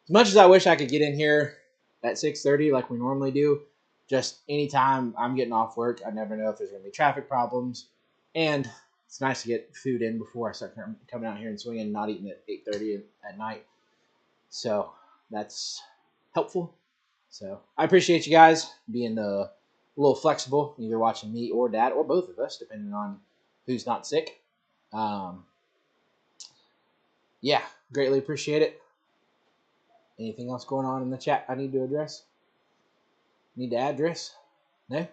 As much as I wish I could get in here at 6:30 like we normally do, just anytime I'm getting off work, I never know if there's going to be traffic problems. And it's nice to get food in before I start coming out here and swinging and not eating at 8:30 at night. So that's helpful. So I appreciate you guys being a little flexible, either watching me or Dad or both of us, depending on who's not sick. Yeah, greatly appreciate it. Anything else going on in the chat I need to address? Need to address? No.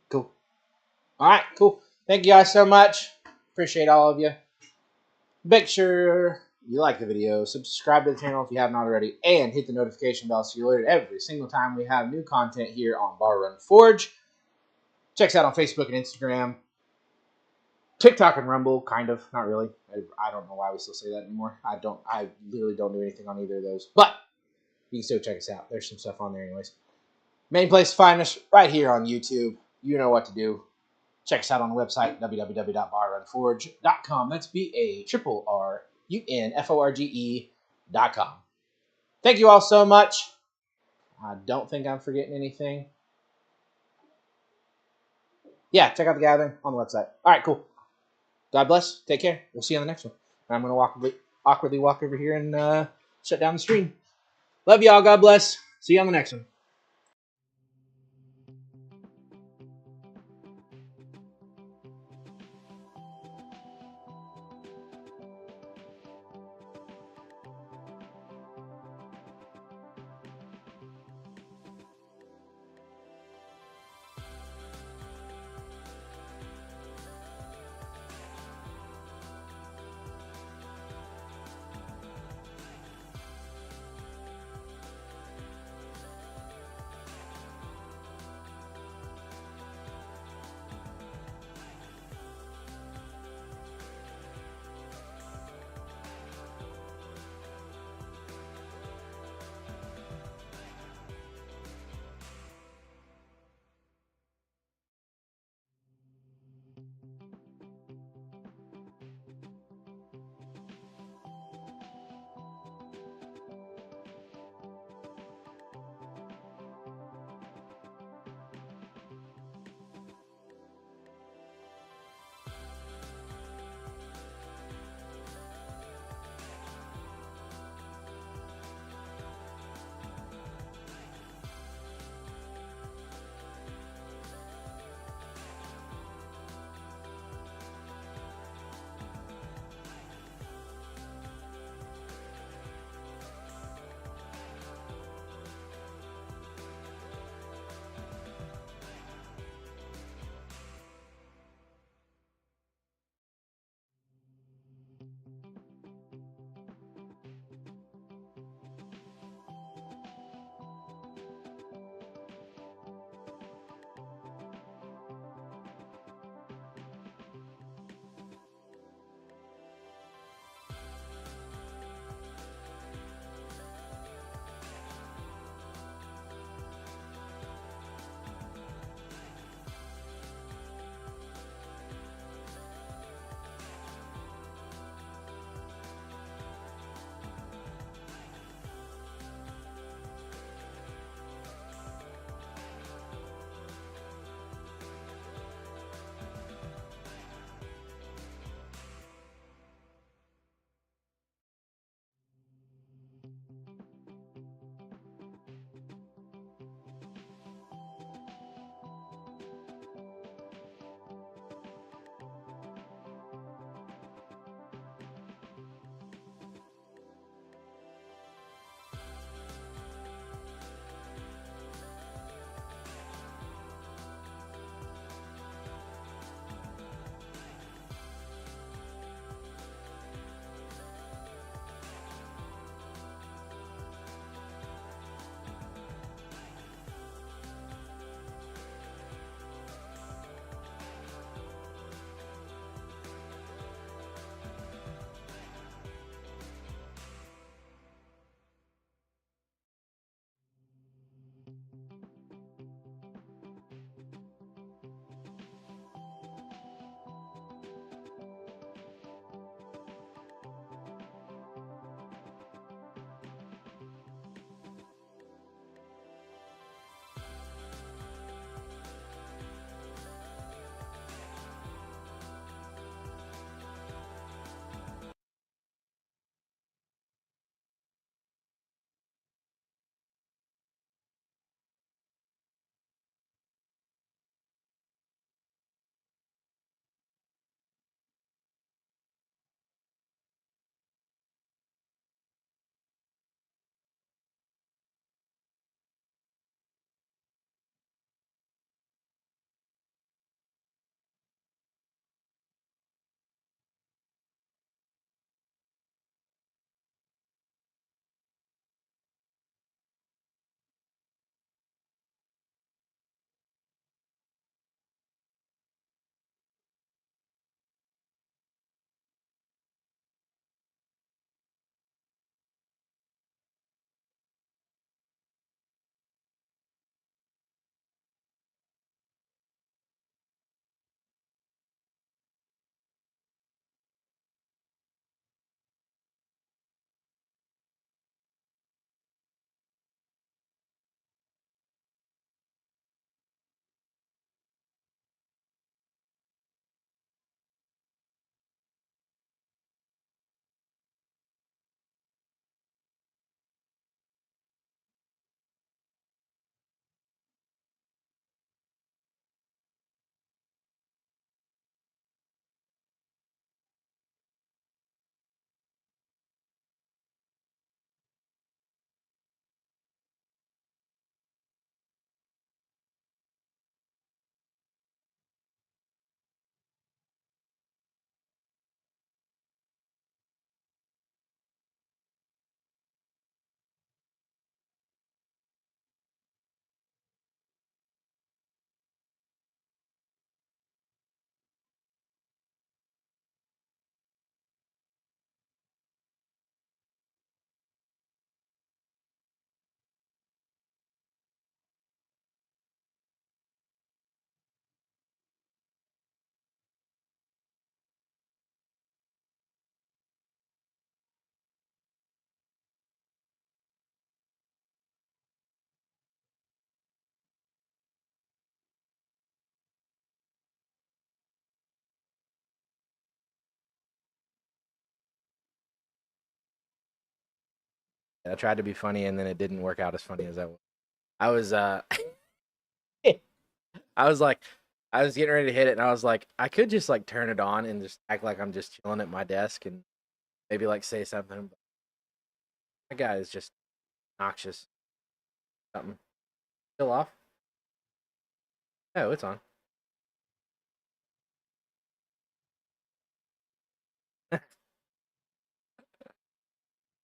Cool. All right, cool. Thank you guys so much. Appreciate all of you. Make sure you like the video, subscribe to the channel if you have not already, and hit the notification bell so you're alerted every single time we have new content here on Bar Run Forge. Check us out on Facebook and Instagram. TikTok and Rumble, kind of, not really. I don't know why we still say that anymore. I literally don't do anything on either of those. But you can still check us out. There's some stuff on there anyways. Main place to find us right here on YouTube. You know what to do. Check us out on the website, www.barrunforge.com. That's BARRUNFORGE.com. Thank you all so much. I don't think I'm forgetting anything. Yeah, check out the gathering on the website. All right, cool. God bless. Take care. We'll see you on the next one. I'm going to awkwardly walk over here and shut down the stream. Love y'all. God bless. See you on the next one. I tried to be funny, and then it didn't work out as funny as I was. I was I was like, I was getting ready to hit it, and I was like, I could just like turn it on and just act like I'm just chilling at my desk and maybe like say something. But that guy is just noxious. Something still off? Oh, it's on.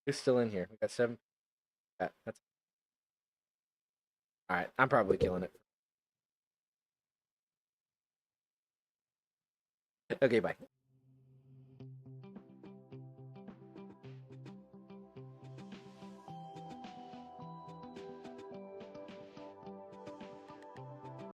It's still in here. We got seven. That's all right. I'm probably killing it. Okay, bye.